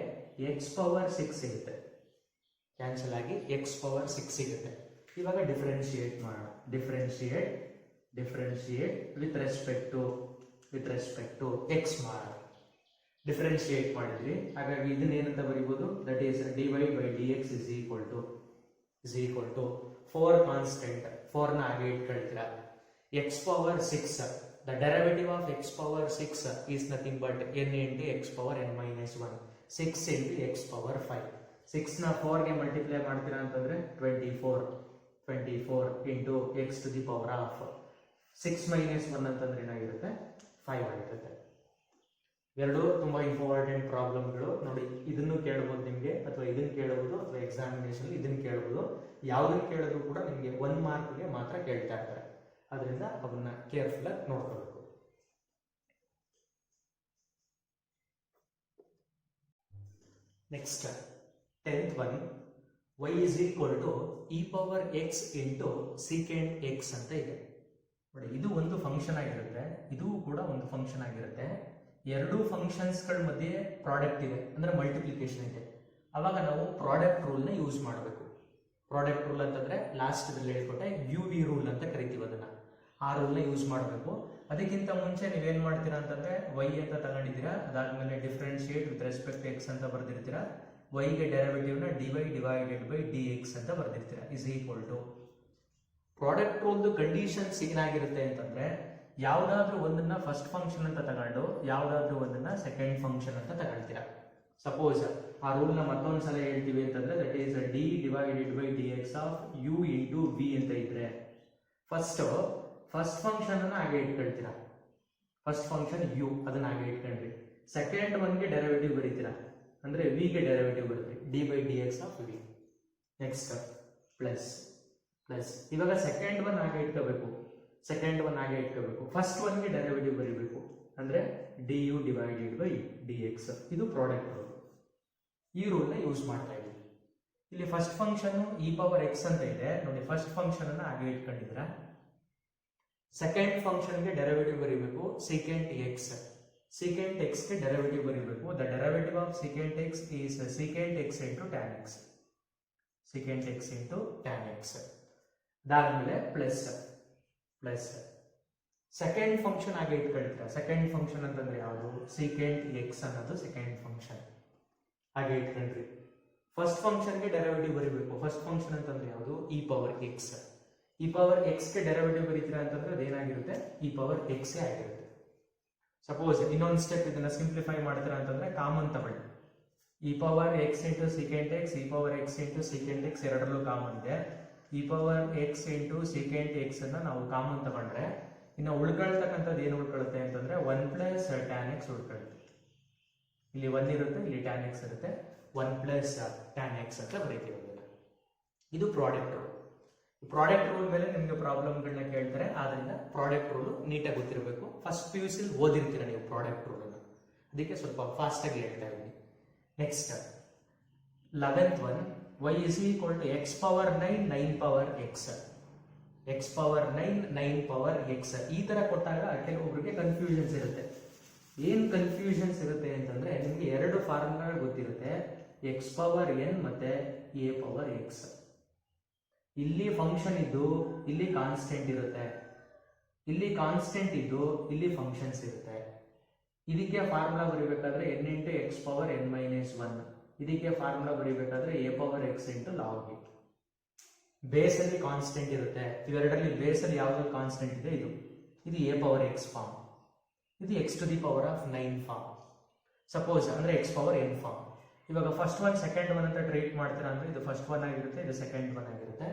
x power 6 ಸಿಗುತ್ತೆ. ಕ್ಯಾನ್ಸಲ್ ಆಗಿ x power 6 ಸಿಗುತ್ತೆ. ಇವಾಗ ಡಿಫರೆನ್ಶಿಯೇಟ್ ಮಾಡೋಣ. Differentiate with respect to x ಮಾಡೋಣ. ಡಿಫರೆನ್ಶಿಯೇಟ್ ಮಾಡಿದ್ವಿ, ಹಾಗಾಗಿ ಇದನ್ನ ಏನಂತ ಬರೀಬಹುದು, that is dy by dx is equal to 4 constant, 4 ನ ಹಾಗೆ ಇಟ್ಕೊಳ್ತೀರಾ. x power 6, the derivative of x power 6 is nothing but n into x power n minus 1, 6 into x power 5. 6 ನ 4 ಗೆ ಮಲ್ಟಿಪ್ಲೈ ಮಾಡ್ತೀರಾ ಅಂತಂದ್ರೆ 24 into x to the power of 6 minus 1 ಅಂತಂದ್ರೆ ಏನಾಗಿರುತ್ತೆ 5 ಆಗಿರುತ್ತೆ. ಎರಡು ತುಂಬಾ ಇಂಪಾರ್ಟೆಂಟ್ ಪ್ರಾಬ್ಲಮ್ಗಳು. ನೋಡಿ ಇದನ್ನು ಕೇಳಬಹುದು ನಿಮಗೆ, ಅಥವಾ ಇದನ್ನ ಕೇಳಬಹುದು, ಅಥವಾ ಎಕ್ಸಾಮಿನೇಷನ್ ಇದನ್ನ ಕೇಳಬಹುದು. ಯಾವ್ದನ್ನ ಕೇಳಿದ್ರು ಕೂಡ ನಿಮಗೆ 1 ಮಾರ್ಕ್ಗೆ ಮಾತ್ರ ಕೇಳ್ತಾ ಇರ್ತಾರೆ. ಅದರಿಂದ ಅವನ್ನ ಕೇರ್ಫುಲ್ ಆಗಿ ನೋಡ್ಕೋಬೇಕು. Next 10th one, y is equal to e power x into secant x ಅಂತ ಇದೆ. ನೋಡಿ ಇದು ಒಂದು ಫಂಕ್ಷನ್ ಆಗಿರುತ್ತೆ, ಇದು ಕೂಡ ಒಂದು ಫಂಕ್ಷನ್ ಆಗಿರುತ್ತೆ. ಎರಡು ಫಂಕ್ಷನ್ಸ್ ಗಳ ಮಧ್ಯೆ ಪ್ರಾಡಕ್ಟ್ ಇದೆ ಅಂದ್ರೆ ಮಲ್ಟಿಪ್ಲಿಕೇಶನ್ ಇದೆ. ಅವಾಗ ನಾವು ಪ್ರಾಡಕ್ಟ್ ರೂಲ್ ನ ಯೂಸ್ ಮಾಡಬೇಕು. ಪ್ರಾಡಕ್ಟ್ ರೂಲ್ ಅಂತಂದ್ರೆ ಲಾಸ್ಟ್ ದಲ್ಲಿ ಹೇಳ್ಕೊಟ್ಟೆ UV ರೂಲ್ ಅಂತ ಕರಿತೀವಿ ಅದನ್ನ. ಆ ರೂಲ್ ನ ಯೂಸ್ ಮಾಡಬೇಕು. ಅದಕ್ಕಿಂತ ಮುಂಚೆ ನೀವೇನ್ ಮಾಡ್ತೀರಾ ಅಂತಂದ್ರೆ y ಅಂತ ತಗೊಂಡಿದ್ದೀರಾ, ಅದಾದ್ಮೇಲೆ ಡಿಫರೆನ್ಶಿಯೇಟ್ ವಿತ್ ರೆಸ್ಪೆಕ್ಟ್ x ಅಂತ ಬರ್ದಿರ್ತೀರಾ. y ಗೆ ಡೆರಿವೇಟಿವ್ ನ dy divided by dx ಅಂತ ಬರ್ದಿರ್ತೀರಾ is equal to. Product rule conditions ಏನಾಗಿರುತ್ತೆ ಅಂತಂದ್ರೆ ಯಾವ್ದಾದ್ರು ಒಂದನ್ನ ಫಸ್ಟ್ ಫಂಕ್ಷನ್ ಅಂತ ತಗೊಂಡು ಯಾವ್ದಾದ್ರು ಒಂದನ್ನ ಸೆಕೆಂಡ್ ಫಂಕ್ಷನ್ ಅಂತ ತಗೊಳ್ತೀರಾ. ಸಪೋಸ್ ಆ ರೂಲ್ ನ ಮತ್ತೊಂದ್ಸಲ ಹೇಳ್ತೀವಿ ಅಂತಂದ್ರೆ that is d divided by dx of u into v ಅಂತ ಇದ್ರೆ ಫಸ್ಟ್ ಫಂಕ್ಷನ್ ಅನ್ನ ಹಾಗೆ ಇಟ್ಕೊಳ್ತೀರಾ. ಫಸ್ಟ್ ಫಂಕ್ಷನ್ u ಅದನ್ನ ಹಾಗೆ ಇಟ್ಕೊಂಡ್ರಿ. ಸೆಕೆಂಡ್ ಒನ್ ಗೆ ಡೆರಿವೇಟಿವ್ ಬರೀತೀರಾ, ಅಂದ್ರೆ v ಗೆ ಡೆರಿವೇಟಿವ್ ಬರುತ್ತೆ d by dx of v. Next plus ಇವಾಗ ಸೆಕೆಂಡ್ ಒನ್ ಹಾಗೆ ಇಟ್ಕೋಬೇಕು, ಫಸ್ಟ್ ಒನ್ ಗೆ ಡೆರಿವೇಟಿವ್ ಬರೀಬೇಕು, ಅಂದ್ರೆ du divided by dx. ಇದು ಪ್ರಾಡಕ್ಟ್ ರೂಲ್. ಈ ರೂಲ್ ನ ಯೂಸ್ ಮಾಡ್ತಾ ಇದ್ದೀವಿ. ಇಲ್ಲಿ first function E power x ಅಂತ ಇದೆ ನೋಡಿ. ಫಸ್ಟ್ ಫಂಕ್ಷನ್ ಅನ್ನ ಹಾಗೆ ಇಟ್ಕೊಂಡಿದ್ರ. ಸೆಕೆಂಡ್ ಫಂಕ್ಷನ್ಗೆ ಡೆರಿವೇಟಿವ್ ಬರೀಬೇಕು ಸೀಕೆಂಟ್ ಎಕ್ಸ್. ಸೀಕೆಂಟ್ ಎಕ್ಸ್ ಗೆ ಡೆರಿವೇಟಿವ್ ಬರೀಬೇಕು. The derivative of secant X is secant X into tan X. Secant X into tan X. ಅದಾದ್ಮೇಲೆ ಪ್ಲಸ್ ಪ್ಲಸ್ ಸೆಕೆಂಡ್ ಫಂಕ್ಷನ್ ಹಾಗೆ ಇಟ್ಕೊಳ್ತೀರಾ. ಸೆಕೆಂಡ್ ಫಂಕ್ಷನ್ ಅಂತಂದ್ರೆ ಯಾವುದು? ಸೀಕೆಂಟ್ ಎಕ್ಸ್ ಅನ್ನೋದು second function ಹಾಗೆ ಇಟ್ಕೊಂಡ್ರಿ. First ಫಂಕ್ಷನ್ಗೆ derivative ಬರೀಬೇಕು. ಫಸ್ಟ್ ಫಂಕ್ಷನ್ ಅಂತಂದ್ರೆ ಯಾವುದು? E power X. E power x ಗೆ ಡೆರಿವೇಟಿವ್ ಬರೀತೀರಾ ಅಂತಂದ್ರೆ ಅದೇನಾಗಿರುತ್ತೆ? ಇ ಪವರ್ ಎಕ್ಸ್ ಆಗಿರುತ್ತೆ. ಸಪೋಸ್ ಇನ್ನೊಂದು ಸ್ಟೆಪ್ ಇದನ್ನ ಸಿಂಪ್ಲಿಫೈ ಮಾಡ್ತೀರಾ ಅಂತಂದ್ರೆ ಕಾಮನ್ ತಗೊಳ್ಳಿ. E power x into secant X, E power x into secant X ಎರಡರಲ್ಲೂ ಕಾಮನ್ ಇದೆ. E power x into secant X ಅನ್ನ ನಾವು ಕಾಮನ್ ತಗೊಂಡ್ರೆ ಇನ್ನು ಉಳ್ಕೊಳ್ತಕ್ಕಂಥದ್ದು ಏನು ಉಳ್ಕೊಳ್ಳುತ್ತೆ ಅಂತಂದ್ರೆ 1 ಪ್ಲಸ್ ಟ್ಯಾನ್ ಎಕ್ಸ್ ಉಳ್ಕೊಳ್ಳುತ್ತೆ. ಇಲ್ಲಿ 1 ಇರುತ್ತೆ, ಇಲ್ಲಿ ಟ್ಯಾನ್ ಎಕ್ಸ್ ಇರುತ್ತೆ. 1 ಪ್ಲಸ್ ಟ್ಯಾನ್ ಎಕ್ಸ್ ಅಂತ ಬರೀತೀವಿ. ಇದು ಪ್ರಾಡಕ್ಟ್ ರೂಲ್. ಪ್ರಾಡಕ್ಟ್ ರೂಲ್ ಮೇಲೆ ನಿಮಗೆ ಪ್ರಾಬ್ಲಮ್ಗಳನ್ನ ಕೇಳ್ತಾರೆ. ಆದ್ರಿಂದ ಪ್ರಾಡಕ್ಟ್ ರೂಲ್ ನೀಟಾಗಿ ಗೊತ್ತಿರಬೇಕು. ಫಸ್ಟ್ PUC ಓದಿರ್ತೀರ ನೀವು ಪ್ರಾಡಕ್ಟ್ ರೂಲ್ ಅನ್ನು, ಅದಕ್ಕೆ ಸ್ವಲ್ಪ ಫಾಸ್ಟ್ ಆಗಿ ಹೇಳ್ತಾ ಇದ್ದೀನಿ. Next 11th one, y is equal to x power 9 9 power x. x power 9 9 power x. ಈ ತರ ಕೊಟ್ಟಾಗ ಕೆಲವೊಬ್ಬರಿಗೆ ಕನ್ಫ್ಯೂಷನ್ಸ್ ಇರುತ್ತೆ. ಏನ್ ಕನ್ಫ್ಯೂಷನ್ಸ್ ಇರುತ್ತೆ ಅಂತಂದ್ರೆ ನಿಮ್ಗೆ ಎರಡು ಫಾರ್ಮುಲಾ ಗೊತ್ತಿರುತ್ತೆ, x ಪವರ್ n ಮತ್ತೆ a ಪವರ್ x. ಇಲ್ಲಿ ಫಂಕ್ಷನ್ ಇದ್ದು ಇಲ್ಲಿ ಕಾನ್ಸ್ಟೆಂಟ್ ಇರುತ್ತೆ, ಇಲ್ಲಿ ಕಾನ್ಸ್ಟೆಂಟ್ ಇದ್ದು ಇಲ್ಲಿ ಫಂಕ್ಷನ್ಸ್ ಇರುತ್ತೆ. ಇದಕ್ಕೆ ಫಾರ್ಮುಲಾ ಬರೀಬೇಕಾದ್ರೆ n into x power n minus 1. ಇದಕ್ಕೆ ಫಾರ್ಮುಲಾ ಬರೀಬೇಕಾದ್ರೆ a power x into log a. Base ಅಲ್ಲಿ ಕಾನ್ಸ್ಟೆಂಟ್ ಇರುತ್ತೆ. ಇವೆರಡರಲ್ಲಿ ಬೇಸ್ ಅಲ್ಲಿ ಯಾವ್ದು ಕಾನ್ಸ್ಟೆಂಟ್ ಇದೆ? ಇದು a ಪವರ್ x ಫಾರ್ಮ್, ಇದು x to the power of 9 form. Suppose ಅಂದ್ರೆ x ಪವರ್ n ಫಾರ್ಮ್. ಇವಾಗ ಫಸ್ಟ್ ಒನ್ ಸೆಕೆಂಡ್ ಒನ್ ಅಂತ ಟ್ರೀಟ್ ಮಾಡ್ತೀರಾ ಅಂದ್ರೆ ಇದು ಫಸ್ಟ್ ಒನ್ ಆಗಿರುತ್ತೆ, ಇದು ಸೆಕೆಂಡ್ ಒನ್ ಆಗಿರುತ್ತೆ.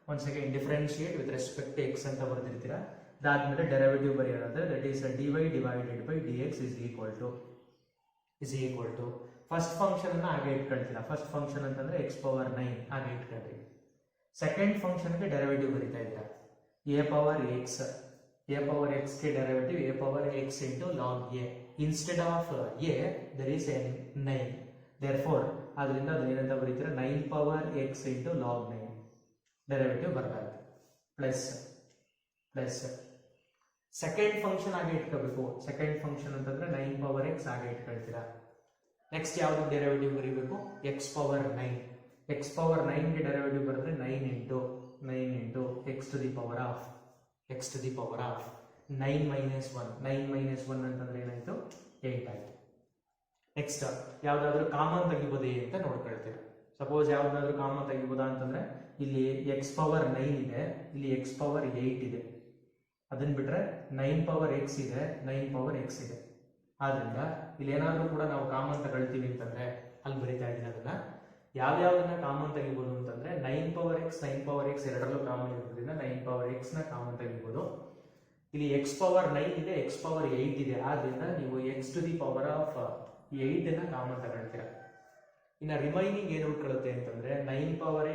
ಒಂದ್ second differentiate with respect to x ಅಂತ ಬರ್ದಿರ್ತೀರಾ. ಅದಾದ್ಮೇಲೆ ಡೆರಿವೇಟಿವ್ ಬರೆಯೋದಾದ್ರೆ that is dy divided by dx is equal to first function ಅನ್ನ ಹಾಗೆ ಇಟ್ಕೊಳ್ತೀರಾ. ಫಸ್ಟ್ ಫಂಕ್ಷನ್ ಅಂತಂದ್ರೆ x ಪವರ್ 9 ಹಾಗೆ ಇಟ್ಕೊಂಡ್ರಿ. ಸೆಕೆಂಡ್ ಫಂಕ್ಷನ್ಗೆ ಡೆರಿವೇಟಿವ್ ಬರೀತಾ ಇದ್ದೀರಾ. a power x, a power x ಗೆ derivative a power x into log a. Instead of a there is 9. therefore ಅದರಿಂದ ಅದು ಏನಂತ ಬರೀತೀರಾ? 9 power x into log 9 derivative ಬರ್ತಾರೆ. ಪ್ಲಸ್ ಪ್ಲಸ್ ಸೆಕೆಂಡ್ ಫಂಕ್ಷನ್ ಹಾಗೆ ಇಟ್ಕೋಬೇಕು. ಸೆಕೆಂಡ್ ಫಂಕ್ಷನ್ ಅಂತಂದ್ರೆ 9 ಪವರ್ x ಹಾಗೆ ಇಟ್ಕೊಳ್ತೀರಾ. ನೆಕ್ಸ್ಟ್ ಯಾವ್ದು ಡೆರಿವೇಟಿವ್ ಬರೀಬೇಕು? x power 9. x ಪವರ್ 9 ಗೆ ಡೆರಿವೇಟಿವ್ ಬರೆದ್ರೆ 9 into x to the power of 9 minus 1. 9 minus 1 ಅಂತಂದ್ರೆ ಏನಾಯ್ತು? 8 ಆಯ್ತು. ನೆಕ್ಸ್ಟ್ ಯಾವ್ದಾದ್ರು ಕಾಮನ್ ತೆಗಿಬೋದೇ ಅಂತ ನೋಡ್ಕೊಳ್ತೀರಾ. ಸಪೋಸ್ ಯಾವ್ದಾದ್ರು ಕಾಮನ್ ತೆಗಿಬೋದಾ ಅಂತಂದ್ರೆ ಇಲ್ಲಿ x ಪವರ್ 9 ಇದೆ, ಇಲ್ಲಿ x ಪವರ್ 8 ಇದೆ. ಅದನ್ನ ಬಿಟ್ರೆ 9 ಪವರ್ x ಇದೆ, 9 ಪವರ್ x ಇದೆ. ಆದ್ರಿಂದ ಇಲ್ಲಿ ಏನಾದ್ರೂ ಕೂಡ ನಾವು ಕಾಮನ್ ತಗೊಳ್ತೀವಿ ಅಂತಂದ್ರೆ ಅಲ್ಲಿ ಬರೀತಾ ಇದ್ದೀನಿ ಅದನ್ನ. ಯಾವ್ಯಾವ್ದನ್ನ ಕಾಮನ್ ತೆಗಿಬಹುದು ಅಂತಂದ್ರೆ 9 ಪವರ್ x ಎರಡರಲ್ಲೂ ಕಾಮನ್ ಇರೋದ್ರಿಂದ 9 ಪವರ್ x ನ ಕಾಮನ್ ತೆಗಿಬಹುದು. ಇಲ್ಲಿ x ಪವರ್ 9 ಇದೆ, x ಪವರ್ 8 ಇದೆ. ಆದ್ರಿಂದ ನೀವು x to the power of 8 ನ ಕಾಮನ್ ತಗೊಳ್ತೀರಾ. ಇನ್ನ ರಿಮೈನಿಂಗ್ ಏನು ಉಳ್ಕೊಳ್ಳುತ್ತೆ ಅಂತಂದ್ರೆ 9 ಪವರ್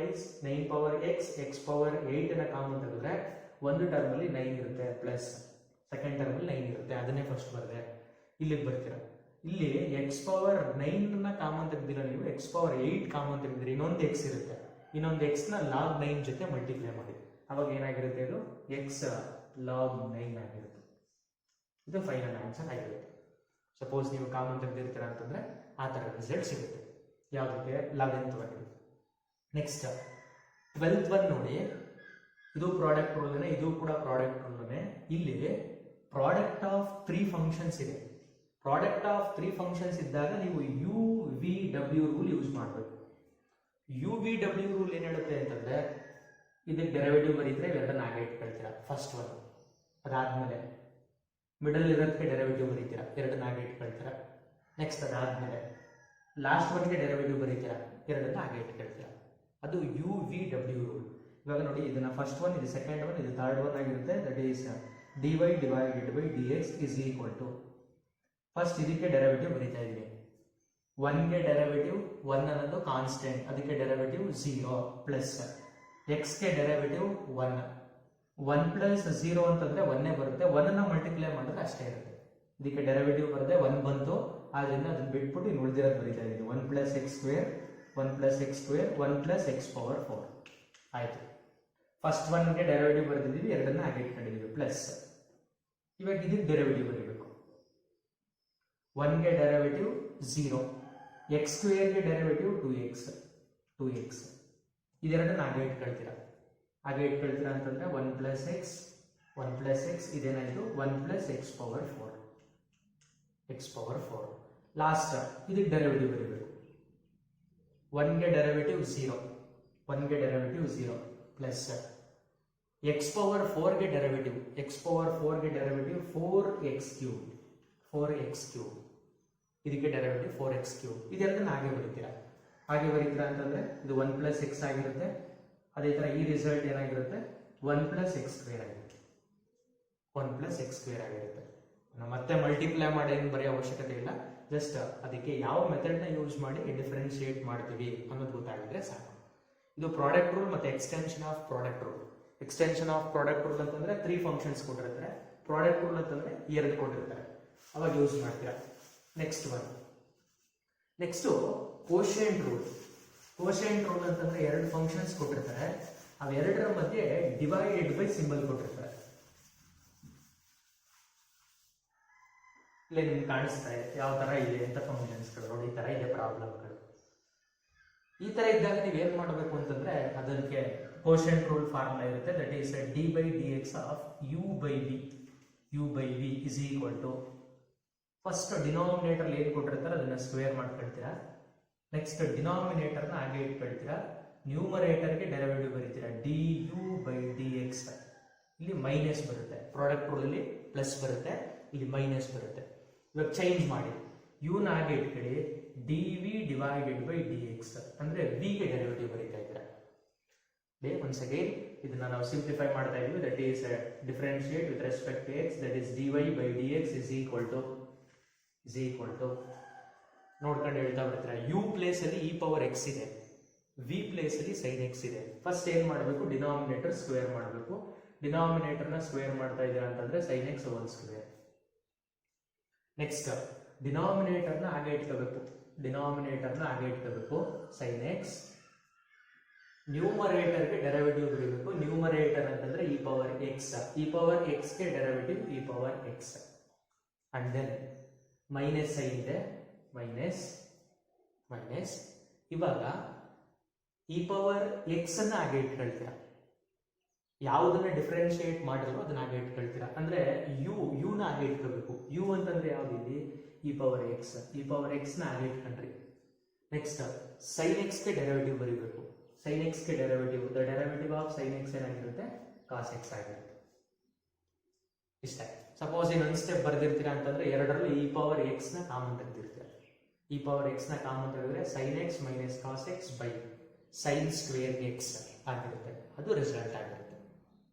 x ಪವರ್ 8 ನ ಕಾಮನ್ ತೆಗೆದ್ರೆ ಒಂದು ಟರ್ಮ್ ಅಲ್ಲಿ 9 ಇರುತ್ತೆ, ಪ್ಲಸ್ ಸೆಕೆಂಡ್ ಟರ್ಮ್ ಅಲ್ಲಿ 9 ಇರುತ್ತೆ. ಅದನ್ನೇ ಫಸ್ಟ್ ಬರದೆ ಇಲ್ಲಿಗೆ ಬರ್ತೀರಾ. ಇಲ್ಲಿ x ಪವರ್ 9 ನ ಕಾಮನ್ ತೆಗೆದಿಲ್ಲ ನೀವು, x ಪವರ್ 8 ಕಾಮನ್ ತೆಗೆದಿರಿ. ಇನ್ನೊಂದು x ಇರುತ್ತೆ, ಇನ್ನೊಂದು x ನ ಲಾಗ್ 9 ಜೊತೆ ಮಲ್ಟಿಪ್ಲೈ ಮಾಡಿ. ಅವಾಗ ಏನಾಗಿರುತ್ತೆ? ಇದು x ಲಾಗ್ 9 ಆಗಿರುತ್ತೆ. ಇದು ಫೈನಲ್ ಆನ್ಸರ್ ಆಗಿರುತ್ತೆ. ಸಪೋಸ್ ನೀವು ಕಾಮನ್ ತೆಗೆದಿರ್ತೀರಾ ಅಂತಂದ್ರೆ ಆ ತರ ರಿಸಲ್ಟ್ ಸಿಗುತ್ತೆ. ಯಾವುದಕ್ಕೆ? 11th one. Next 12th one ನೋಡಿ. ಇದು ಪ್ರಾಡಕ್ಟ್ ರೂಲ್, ಇದು ಕೂಡ ಪ್ರಾಡಕ್ಟ್ ರೂಲ್. ಇಲ್ಲಿ ಪ್ರಾಡಕ್ಟ್ ಆಫ್ 3 ಫಂಕ್ಷನ್ಸ್ ಇದೆ. ಪ್ರಾಡಕ್ಟ್ ಆಫ್ 3 ಫಂಕ್ಷನ್ಸ್ ಇದ್ದಾಗ ನೀವು UVW ರೂಲ್ ಯೂಸ್ ಮಾಡಬೇಕು. UVW ರೂಲ್ ಏನ್ ಹೇಳುತ್ತೆ ಅಂತಂದ್ರೆ ಇದಕ್ಕೆ ಡೆರಿವೇಟಿವ್ ಬರೀತಾರೆ, ಇವೆರಡನ್ನ ಹಾಗೆ ಇಟ್ಕೊಳ್ತೀರಾ. First one. ಅದಾದ್ಮೇಲೆ ಮಿಡಲ್ ಇರೋದಕ್ಕೆ ಡೆರಿವೇಟಿವ್ ಬರೀತೀರಾ, ಎರಡನ್ನ ಹಾಗೆ ಇಟ್ಕೊಳ್ತೀರಾ. ನೆಕ್ಸ್ಟ್ ಅದಾದ್ಮೇಲೆ ಲಾಸ್ಟ್ ಒನ್ಗೆ ಡೆರಿವೇಟಿವ್ ಬರೀತೀರಾ, ಎರಡನ್ನ ಹಾಗೆ ಇಟ್ಕೊಳ್ತೀರಾ. ಅದು UVW ರೂಲ್. ಇವಾಗ ನೋಡಿ, ಇದನ್ನ ಫಸ್ಟ್ ಒನ್, ಇದು ಸೆಕೆಂಡ್ ಒನ್, ಇದು ಥರ್ಡ್ ಒನ್ ಆಗಿರುತ್ತೆ. That is dy divided by dx is equal to first ಇದಕ್ಕೆ ಡೆರಿವೇಟಿವ್ ಬರೀತಾ ಇದೀವಿ. 1 ಗೆ ಡೆರಿವೇಟಿವ್ 1 ಅನ್ನೋದು ಕಾನ್ಸ್ಟೆಂಟ್, ಅದಕ್ಕೆ ಡೆರಿವೇಟಿವ್ 0 ಪ್ಲಸ್ x ಗೆ ಡೆರಿವೇಟಿವ್ 1 ಪ್ಲಸ್ 0 ಅಂತಂದ್ರೆ 1 ಬರುತ್ತೆ. 1 ಅನ್ನ ಮಲ್ಟಿಪ್ಲೈ ಮಾಡಿದ್ರೆ ಅಷ್ಟೇ ಇರುತ್ತೆ. ಇದಕ್ಕೆ ಡೆರಿವೇಟಿವ್ ಬರುತ್ತೆ 1 ಬಂತು, ಆದ್ರಿಂದ ಅದನ್ನ ಬಿಟ್ಬಿಟ್ಟು ಇನ್ನು ಉಳಿದಿರೋದು ಬರೀತಾ ಇದೀವಿ. 1 plus x square 1 plus x square 1 plus x power 4 ಆಯಿತು. ಫಸ್ಟ್ ಒನ್ಗೆ ಡೆರಿವೇಟಿವ್ ಬರೆದಿದ್ದೀವಿ, ಎರಡನ್ನ ಹಾಗೆ ಇಟ್ಕೊಂಡಿದ್ದೀವಿ ಪ್ಲಸ್. ಇವಾಗ ಇದಕ್ಕೆ ಡೆರಿವೇಟಿವ್ ಬರೀಬೇಕು. 1ಗೆ ಡೆರಿವೇಟಿವ್ 0, ಎಕ್ಸ್ ಸ್ಕ್ವೇರ್ಗೆ ಡೆರಿವೇಟಿವ್ 2x ಇದೆರಡನ್ನ ಹಾಗೆ ಇಟ್ಕೊಳ್ತೀರಾ. ಹಾಗೆ ಇಟ್ಕೊಳ್ತೀರಾ ಅಂತಂದ್ರೆ 1 ಪ್ಲಸ್ ಎಕ್ಸ್ ಇದೇನಾಯಿತು 1 ಪ್ಲಸ್ ಎಕ್ಸ್ ಪವರ್ 4 ಲಾಸ್ಟ್ ಇದಕ್ಕೆ ಡೆರಿವೇಟಿವ್ ಬರೀಬೇಕು. 1ಗೆ ಡೆರಿವೇಟಿವ್ 0 ಪ್ಲಸ್ ಎಕ್ಸ್ ಪವರ್ 4ಗೆ ಡೆರಿವೇಟಿವ್ 4x ಕ್ಯೂಬ್ ಇದಕ್ಕೆ ಡೆರಿವೇಟಿವ್ 4x ಕ್ಯೂಬ್ ಇದೆಲ್ಲದನ್ನ ಹಾಗೆ ಬರೀತೀರಾ ಅಂತಂದ್ರೆ ಇದು 1 ಪ್ಲಸ್ ಎಕ್ಸ್ ಆಗಿರುತ್ತೆ. ಅದೇ ತರ ಈ ರಿಸಲ್ಟ್ ಏನಾಗಿರುತ್ತೆ 1 ಪ್ಲಸ್ ಎಕ್ಸ್ ಸ್ಕ್ವೇರ್ ಆಗಿರುತ್ತೆ. ಮತ್ತೆ ಮಲ್ಟಿಪ್ಲೈ ಮಾಡಿ ಏನು ಬರೆಯೋ ಅವಶ್ಯಕತೆ ಇಲ್ಲ. ಜಸ್ಟ್ ಅದಕ್ಕೆ ಯಾವ ಮೆಥಡ್ನ ಯೂಸ್ ಮಾಡಿ ಡಿಫರೆನ್ಶಿಯೇಟ್ ಮಾಡ್ತೀವಿ ಅನ್ನೋದು ಗೊತ್ತಾಗಿದ್ರೆ ಸಾಕು. ಇದು ಪ್ರಾಡಕ್ಟ್ ರೂಲ್ ಮತ್ತೆ ಎಕ್ಸ್ಟೆನ್ಷನ್ ಆಫ್ ಪ್ರಾಡಕ್ಟ್ ರೂಲ್. ಅಂತಂದ್ರೆ 3 ಫಂಕ್ಷನ್ಸ್ ಕೊಟ್ಟಿರ್ತಾರೆ. ಪ್ರಾಡಕ್ಟ್ ರೂಲ್ ಅಂತಂದ್ರೆ 2 ಕೊಟ್ಟಿರ್ತಾರೆ. ಅವಾಗ ಯೂಸ್ ಮಾಡ್ತೀರಾ. ನೆಕ್ಸ್ಟ್ ಕೋಶಿಯಂಟ್ ರೂಲ್ ಅಂತಂದ್ರೆ 2 ಫಂಕ್ಷನ್ಸ್ ಕೊಟ್ಟಿರ್ತಾರೆ. ಅವೆರಡರ ಮಧ್ಯೆ ಡಿವೈಡೆಡ್ ಬೈ ಸಿಂಬಲ್ ಕೊಟ್ಟಿರ್ತಾರೆ. ಇಲ್ಲಿ ನಿಮ್ಗೆ ಕಾಣಿಸ್ತಾ ಇದೆ ಯಾವ ತರ ಇದೆ ಅಂತ ಫಂಕ್ಷನ್ಸ್ಗಳು ನೋಡಿ. ಈ ತರ ಇದೆ ಪ್ರಾಬ್ಲಮ್ಗಳು. ಈ ತರ ಇದ್ದಾಗ ನೀವು ಏನ್ ಮಾಡಬೇಕು ಅಂತಂದ್ರೆ ಅದಕ್ಕೆ ಕೋಶಿಯಂಟ್ ರೂಲ್ ಫಾರ್ಮುಲಾ ಇರುತ್ತೆ. That is d by d x of u by v is equal to first denominator ಏನು ಕೊಟ್ಟಿರ್ತಾರೆ ಅದನ್ನ ಸ್ಕ್ವೇರ್ ಮಾಡ್ಕೊಳ್ತೀರಾ. ನೆಕ್ಸ್ಟ್ ಡಿನಾಮಿನೇಟರ್ನ ಹಾಗೆ ಇಟ್ಕೊಳ್ತೀರಾ. ನ್ಯೂಮರೇಟರ್ಗೆ ಡೆರಿವೇಟಿವ್ ಬರೀತೀರಾ d u by d x. ಇಲ್ಲಿ ಮೈನಸ್ ಬರುತ್ತೆ. ಪ್ರಾಡಕ್ಟ್ ರೂಲಲ್ಲಿ ಪ್ಲಸ್ ಬರುತ್ತೆ, ಇಲ್ಲಿ ಮೈನಸ್ ಬರುತ್ತೆ. ಇವಾಗ ಚೇಂಜ್ ಮಾಡಿ ಯುನ ಹಾಗೆ ಇಟ್ಕೊಳ್ಳಿ d v divided by d x ಅಂದ್ರೆ ವಿಗೆ ಡೆರಿವೇಟಿವ್ ಬರೀತಾ ಇದ್ದೀರಾ. ಒನ್ಸ್ ಅಗೇನ್ ಇದನ್ನ ನಾವು ಸಿಂಪ್ಲಿಫೈ ಮಾಡ್ತಾ ಇದೀವಿ. That is differentiate with respect to x. That is d y by d x is equal to ನೋಡ್ಕೊಂಡು ಹೇಳ್ತಾ ಬರ್ತೀರಾ. ಯು ಪ್ಲೇಸ್ ಅಲ್ಲಿ ಇ ಪವರ್ ಎಕ್ಸ್ ಇದೆ, ವಿ ಪ್ಲೇಸ್ ಅಲ್ಲಿ ಸೈನ್ ಎಕ್ಸ್ ಇದೆ. ಫಸ್ಟ್ ಏನ್ ಮಾಡಬೇಕು ಡಿನಾಮಿನೇಟರ್ ಸ್ಕ್ವೇರ್ ಮಾಡಬೇಕು. ಡಿನಾಮಿನೇಟರ್ನ ಸ್ಕ್ವೇರ್ ಮಾಡ್ತಾ ಇದ್ದೀರಾ ಅಂತಂದ್ರೆ sine x whole square. Next ಡಿನಾಮಿನೇಟರ್ನ ಹಾಗೆ ಇಟ್ಕೋಬೇಕು ಸೈನ್ ಎಕ್ಸ್. ನ್ಯೂಮರೇಟರ್ಗೆ ಡೆರಿವೇಟಿವ್ ಬರೀಬೇಕು. ನ್ಯೂಮರೇಟರ್ ಅಂತಂದ್ರೆ ಇ ಪವರ್ ಎಕ್ಸ್ಗೆ derivative e power x. And then minus sine ಇದೆ, ಮೈನಸ್. ಇವಾಗ ಇ ಪವರ್ ಎಕ್ಸ್ ಅನ್ನ ಹಾಗೆ ಇಟ್ಕೊಳ್ತೀರಾ. ಯಾವುದನ್ನ ಡಿಫರೆನ್ಶಿಯೇಟ್ ಮಾಡಿರೋ ಅದನ್ನ ಹಾಗೆ ಇಟ್ಕೊಳ್ತೀರಾ. ಅಂದ್ರೆ ಯುನ ಹಾಗೆ ಇಟ್ಕೋಬೇಕು. ಯು ಅಂತಂದ್ರೆ ಯಾವ್ದಿದೆ ಇ ಪವರ್ ಎಕ್ಸ್ ನ ಹಾಗೆ ಇಟ್ಕೊಂಡ್ರಿ. ನೆಕ್ಸ್ಟ್ ಸೈನ್ ಎಕ್ಸ್ಗೆ ಡೆರಿವೇಟಿವ್ ಬರೀಬೇಕು. ಸೈನ್ ಎಕ್ಸ್ಗೆ derivative the derivative of sine x ಏನಾಗಿರುತ್ತೆ ಕಾಸ್ ಎಕ್ಸ್ ಆಗಿರುತ್ತೆ. ಇಷ್ಟೇ. ಸಪೋಸ್ ಇನ್ನೊಂದು ಸ್ಟೆಪ್ ಬರ್ದಿರ್ತೀರಾ ಅಂತಂದ್ರೆ ಎರಡರಲ್ಲಿ ಇ ಪವರ್ ಎಕ್ಸ್ ನ ಕಾಮನ್ ತೆಗೆದಿರ್ತೀರ. ಇ ಪವರ್ ಎಕ್ಸ್ ನ ಕಾಮನ್ ತೆಗೆದ್ರೆ sine x minus cos x by sine square x ಆಗಿರುತ್ತೆ. ಅದು ರಿಸಲ್ಟ್ ಆಗಿರುತ್ತೆ.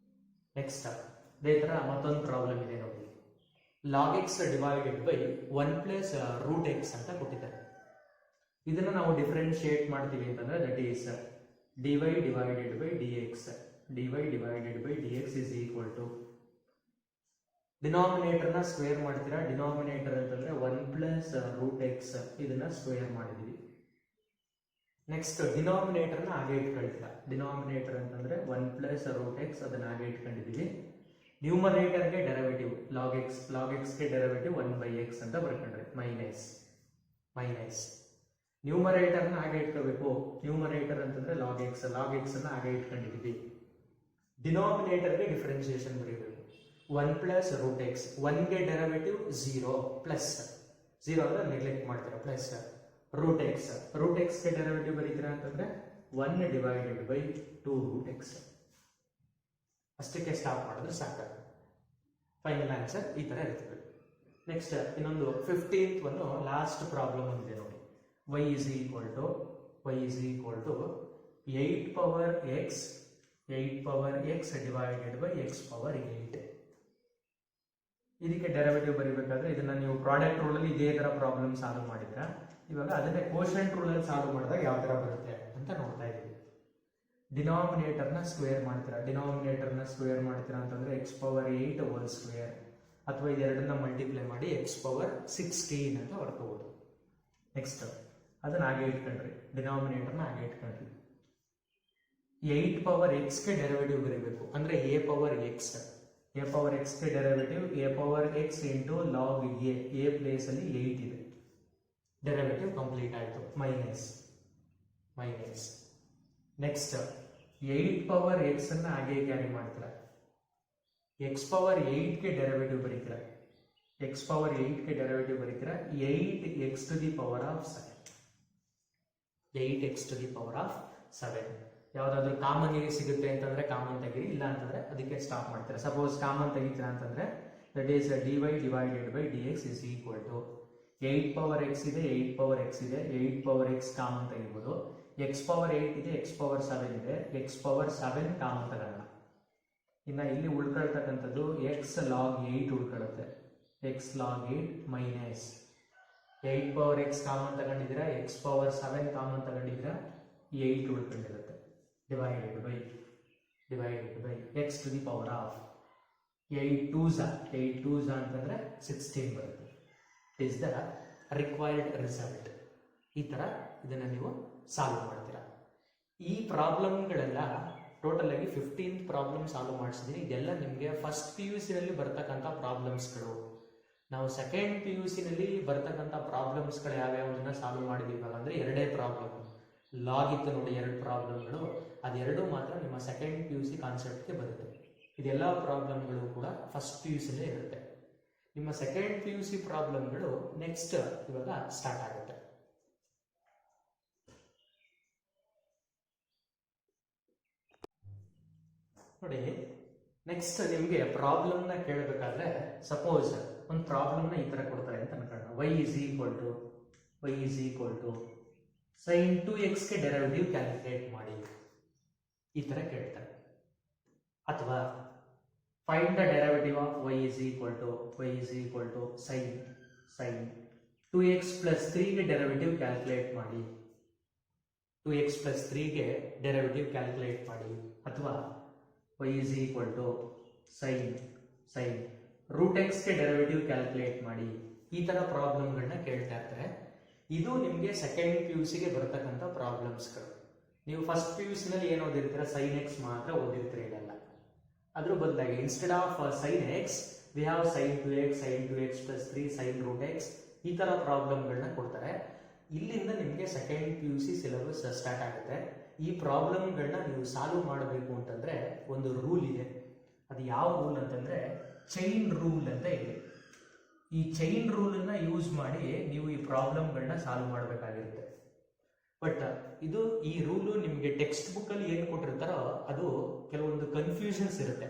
ನೆಕ್ಸ್ಟ್ ಅದೇ ತರ ಮತ್ತೊಂದು ಪ್ರಾಬ್ಲಮ್ ಇದೆ ನೋಡಿ. Log x divided by 1 plus root x ಅಂತ ಕೊಟ್ಟಿದ್ದಾರೆ. ಇದನ್ನ ನಾವು ಡಿಫರೆನ್ಶಿಯೇಟ್ ಮಾಡ್ತೀವಿ ಅಂತಂದ್ರೆ that is dy divided by dx is equal to ಡಿನಾಮಿನೇಟರ್ನ ಸ್ಕ್ವೇರ್ ಮಾಡ್ತೀರಾ. ಡಿನಾಮಿನೇಟರ್ ಅಂತಂದ್ರೆ 1 ಪ್ಲಸ್ ರೂಟ್ ಎಕ್ಸ್ ಇದನ್ನ ಸ್ಕ್ವೇರ್ ಮಾಡಿದೀವಿ. ನೆಕ್ಸ್ಟ್ ಡಿನಾಮಿನೇಟರ್ನ ಹಾಗೆ ಇಟ್ಕೊಳ್ತೀರಾ. ಡಿನಾಮಿನೇಟರ್ ಅಂತಂದ್ರೆ 1 ಪ್ಲಸ್ ರೂಟ್ ಎಕ್ಸ್ ಅದನ್ನ ಹಾಗೆ ಇಟ್ಕೊಂಡಿದೀವಿ. ನ್ಯೂಮರೇಟರ್ಗೆ ಡೆರಿವೇಟಿವ್ ಲಾಗ್ ಎಕ್ಸ್ಗೆ ಡೆರಿವೇಟಿವ್ 1 ಬೈ ಎಕ್ಸ್ ಅಂತ ಬರ್ಕೊಂಡ್ರೆ ಮೈನಸ್. ನ್ಯೂಮರೇಟರ್ನ ಹಾಗೆ ಇಟ್ಕೋಬೇಕು. ನ್ಯೂಮರೇಟರ್ ಅಂತಂದ್ರೆ ಲಾಗ್ ಎಕ್ಸ್ ಅನ್ನ ಹಾಗೆ ಇಟ್ಕೊಂಡಿದೀವಿ. ಡಿನಾಮಿನೇಟರ್ಗೆ ಡಿಫರೆನ್ಶಿಯೇಷನ್ ಬರೀಬೇಕು. 1 ಪ್ಲಸ್ ರೂಟ್ ಎಕ್ಸ್ 1ಗೆ ಡೆರಿವೇಟಿವ್ 0 ಪ್ಲಸ್ 0 ಅಂದ್ರೆ ನೆಗ್ಲೆಕ್ಟ್ ಮಾಡ್ತೀರಾ ಪ್ಲಸ್ ರೂಟ್ ಎಕ್ಸ್ಗೆ ಡೆರಿವೇಟಿವ್ ಬರೀತೀರಾ ಅಂತಂದ್ರೆ 1 ಡಿವೈಡೆಡ್ ಬೈ 2 ರೂಟ್ ಎಕ್ಸ್. ಅಷ್ಟಕ್ಕೆ ಸ್ಟಾಪ್ ಮಾಡಿದ್ರೆ ಸಾಕು. ಫೈನಲ್ ಆನ್ಸರ್ ಈ ತರ ಇರ್ತದೆ. ನೆಕ್ಸ್ಟ್ ಇನ್ನೊಂದು 15th ಒಂದು ಲಾಸ್ಟ್ ಪ್ರಾಬ್ಲಮ್ ಇದೆ ನೋಡಿ. y is equal to 8 power x divided by x power 8. ಇದಕ್ಕೆ ಡೆರಿವೇಟಿವ್ ಬರೀಬೇಕಾದ್ರೆ ಇದನ್ನ ನೀವು ಪ್ರಾಡಕ್ಟ್ ರೂಲ್ ಅಲ್ಲಿ ಇದೇ ತರ ಪ್ರಾಬ್ಲಮ್ ಸಾಲ್ವ್ ಮಾಡಿದ್ರ. ಇವಾಗ ಅದನ್ನೇ ಕೋಶೆಂಟ್ ರೂಲ್ ಅಲ್ಲಿ ಸಾಲ್ವ್ ಮಾಡಿದಾಗ ಯಾವ ತರ ಬರುತ್ತೆ ಅಂತ ನೋಡ್ತಾ ಇದ್ದೀವಿ. ಡಿನಾಮಿನೇಟರ್ನ ಸ್ಕ್ವೇರ್ ಮಾಡ್ತೀರಾ ಅಂತಂದ್ರೆ x ಪವರ್ 8 ಹೋಲ್ ಸ್ಕ್ವೇರ್ ಅಥವಾ ಇದೆರಡನ್ನ ಮಲ್ಟಿಪ್ಲೈ ಮಾಡಿ x ಪವರ್ 16 ಅಂತ ಬರ್ಕೋಬಹುದು. ನೆಕ್ಸ್ಟ್ ಅದನ್ನ ಹಾಗೆ ಇಟ್ಕೊಂಡ್ರಿ, ಡಿನಾಮಿನೇಟರ್ನ ಹಾಗೆ ಇಟ್ಕೊಂಡ್ರಿ. 8 ಪವರ್ ಎಕ್ಸ್ಗೆ ಡೆರಿವೇಟಿವ್ ಬರೀಬೇಕು, ಅಂದ್ರೆ a power x, a power ಎಕ್ಸ್ಗೆ derivative a power x into log a place ಅಲ್ಲಿ 8 ಇದೆ, ಡೆರಿವೇಟಿವ್ ಕಂಪ್ಲೀಟ್ ಆಯಿತು. Minus minus next 8 power x ಅನ್ನ ಹಾಗೆ ಕ್ಯಾರಿ ಮಾಡ್ತಾರೆ, ಎಕ್ಸ್ ಪವರ್ 8ಗೆ ಡೆರಿವೇಟಿವ್ ಬರೀತೀರ, ಎಕ್ಸ್ ಪವರ್ 8ಗೆ ಡೆರಿವೇಟಿವ್ ಬರೀತೀರ 8x to the power of 7, 8x to the power of 7. ಯಾವ್ದಾದ್ರು ಕಾಮನ್ ಸಿಗುತ್ತೆ ಅಂತಂದ್ರೆ ಕಾಮನ್ ತೆಗೀರಿ, ಇಲ್ಲ ಅಂತಂದ್ರೆ ಅದಕ್ಕೆ ಸ್ಟಾಪ್ ಮಾಡ್ತಾರೆ. ಸಪೋಸ್ ಕಾಮನ್ ತೆಗಿತೀರಾ ಅಂತಂದ್ರೆ that is dy divided by dx is equal to 8 power x ಇದೆ, 8 ಪವರ್ ಎಕ್ಸ್ ಇದೆ, 8 ಪವರ್ ಎಕ್ಸ್ ಕಾಮನ್ ತೆಗಿಬೋದು, ಎಕ್ಸ್ ಪವರ್ 8 ಇದೆ, ಎಕ್ಸ್ ಪವರ್ 7 ಇದೆ, ಎಕ್ಸ್ ಪವರ್ 7 ಕಾಮನ್ ತಗೋಣ. ಇನ್ನು ಇಲ್ಲಿ ಉಳ್ಕೊಳ್ತಕ್ಕಂಥದ್ದು ಎಕ್ಸ್ ಲಾಗ್ 8 ಉಳ್ಕೊಳ್ಳುತ್ತೆ, x log 8 minus 8 power x common ತಗೊಂಡಿದ್ದೀರಾ, ಎಕ್ಸ್ ಪವರ್ 7 ಕಾಮನ್ ತಗೊಂಡಿದ್ದೀರಾ, 8 ಉಳ್ಕೊಂಡಿರುತ್ತೆ, divided by x to the power of 8 2s ಅಂತಂದ್ರೆ 16 ಬರುತ್ತೆ. It is the required result. ಈ ತರ ಇದನ್ನ ನೀವು ಸಾಲ್ವ್ ಮಾಡ್ತೀರಾ. ಈ ಪ್ರಾಬ್ಲಮ್ಗಳೆಲ್ಲ ಟೋಟಲ್ ಆಗಿ 15 ಪ್ರಾಬ್ಲಮ್ ಸಾಲ್ವ್ ಮಾಡಿಸಿದೀನಿ. ಇದೆಲ್ಲ ನಿಮಗೆ ಫಸ್ಟ್ PUC ನಲ್ಲಿ ಬರ್ತಕ್ಕಂಥ ಪ್ರಾಬ್ಲಮ್ಸ್ಗಳು. ನಾವು ಸೆಕೆಂಡ್ PUC ನಲ್ಲಿ ಬರ್ತಕ್ಕಂಥ ಪ್ರಾಬ್ಲಮ್ಸ್ಗಳು ಯಾವ್ಯಾವುದನ್ನ ಸಾಲ್ವ್ ಮಾಡಿದೀವಿ ಅಂದ್ರೆ 2 ಪ್ರಾಬ್ಲಮ್ ಲಾಗ್ ಇತ್ತು ನೋಡಿ, 2 ಪ್ರಾಬ್ಲಮ್ಗಳು, ಅದೆರಡು ಮಾತ್ರ ನಿಮ್ಮ ಸೆಕೆಂಡ್ PUC ಕಾನ್ಸೆಪ್ಟ್ಗೆ ಬರುತ್ತೆ. ಇದೆಲ್ಲ ಪ್ರಾಬ್ಲಮ್ಗಳು ಕೂಡ ಫಸ್ಟ್ PUC ನೇ ಇರುತ್ತೆ. ನಿಮ್ಮ ಸೆಕೆಂಡ್ PUC ಪ್ರಾಬ್ಲಮ್ಗಳು ನೆಕ್ಸ್ಟ್ ಇವಾಗ ಸ್ಟಾರ್ಟ್ ಆಗುತ್ತೆ. ನೋಡಿ, ನೆಕ್ಸ್ಟ್ ನಿಮಗೆ ಪ್ರಾಬ್ಲಮ್ನ ಕೇಳಬೇಕಾದ್ರೆ ಸಪೋಸ್ ಒಂದು ಪ್ರಾಬ್ಲಮ್ನ ಈ ತರ ಕೊಡ್ತಾರೆ ಅಂತ ಅನ್ಕೊಳ್ಳೋಣ. y is equal to sin 2x ಗೆ ಡೆರಿವೇಟಿವ್ ಕ್ಯಾಲ್ಕುಲೇಟ್ ಮಾಡಿ, ಈ ತರ ಕೇಳ್ತಾರೆ. ಅಥವಾ find the derivative of y is equal to sin 2x plus 3 ಗೆ ಡೆರಿವೇಟಿವ್ ಕ್ಯಾಲ್ಕುಲೇಟ್ ಮಾಡಿ, 2x plus 3 ಗೆ ಡೆರಿವೇಟಿವ್ ಕ್ಯಾಲ್ಕುಲೇಟ್ ಮಾಡಿ. ಅಥವಾ y is equal to sin root x ಗೆ ಡೆರಿವೇಟಿವ್ ಕ್ಯಾಲ್ಕುಲೇಟ್ ಮಾಡಿ. ಈ ತರ ಪ್ರಾಬ್ಲಮ್ಗಳನ್ನ ಕೇಳ್ತಾ ಇರ್ತಾರೆ. ಇದು ನಿಮಗೆ ಸೆಕೆಂಡ್ PUC ಗೆ ಬರ್ತಕ್ಕಂಥ ಪ್ರಾಬ್ಲಮ್ಸ್ಗಳು. ನೀವು ಫಸ್ಟ್ PUC ನಲ್ಲಿ ಏನು ಓದಿರ್ತೀರ, sin x ಮಾತ್ರ ಓದಿರ್ತೀರ. ಇದೆಲ್ಲ ಅದ್ರ ಬದಲಾಗಿ instead of sin x we have sin 2x plus 3 sin root x, ಈ ತರ ಪ್ರಾಬ್ಲಮ್ಗಳನ್ನ ಕೊಡ್ತಾರೆ. ಇಲ್ಲಿಂದ ನಿಮಗೆ ಸೆಕೆಂಡ್ PUC ಸಿಲೆಬಸ್ ಸ್ಟಾರ್ಟ್ ಆಗುತ್ತೆ. ಈ ಪ್ರಾಬ್ಲಮ್ಗಳನ್ನ ನೀವು ಸಾಲ್ವ್ ಮಾಡಬೇಕು ಅಂತಂದ್ರೆ ಒಂದು ರೂಲ್ ಇದೆ. ಅದು ಯಾವ ರೂಲ್ ಅಂತಂದ್ರೆ ಚೈನ್ ರೂಲ್ ಅಂತ ಇದೆ. ಈ ಚೈನ್ ರೂಲ್ ಅನ್ನ ಯೂಸ್ ಮಾಡಿ ನೀವು ಈ ಪ್ರಾಬ್ಲಮ್ಗಳನ್ನ ಸಾಲ್ವ್ ಮಾಡಬೇಕಾಗಿರುತ್ತೆ. ಬಟ್ ಈ ರೂಲು ನಿಮಗೆ ಟೆಕ್ಸ್ಟ್ ಬುಕ್ ಅಲ್ಲಿ ಏನ್ ಕೊಟ್ಟಿರ್ತಾರೋ ಅದು ಕೆಲವೊಂದು ಕನ್ಫ್ಯೂಷನ್ಸ್ ಇರುತ್ತೆ.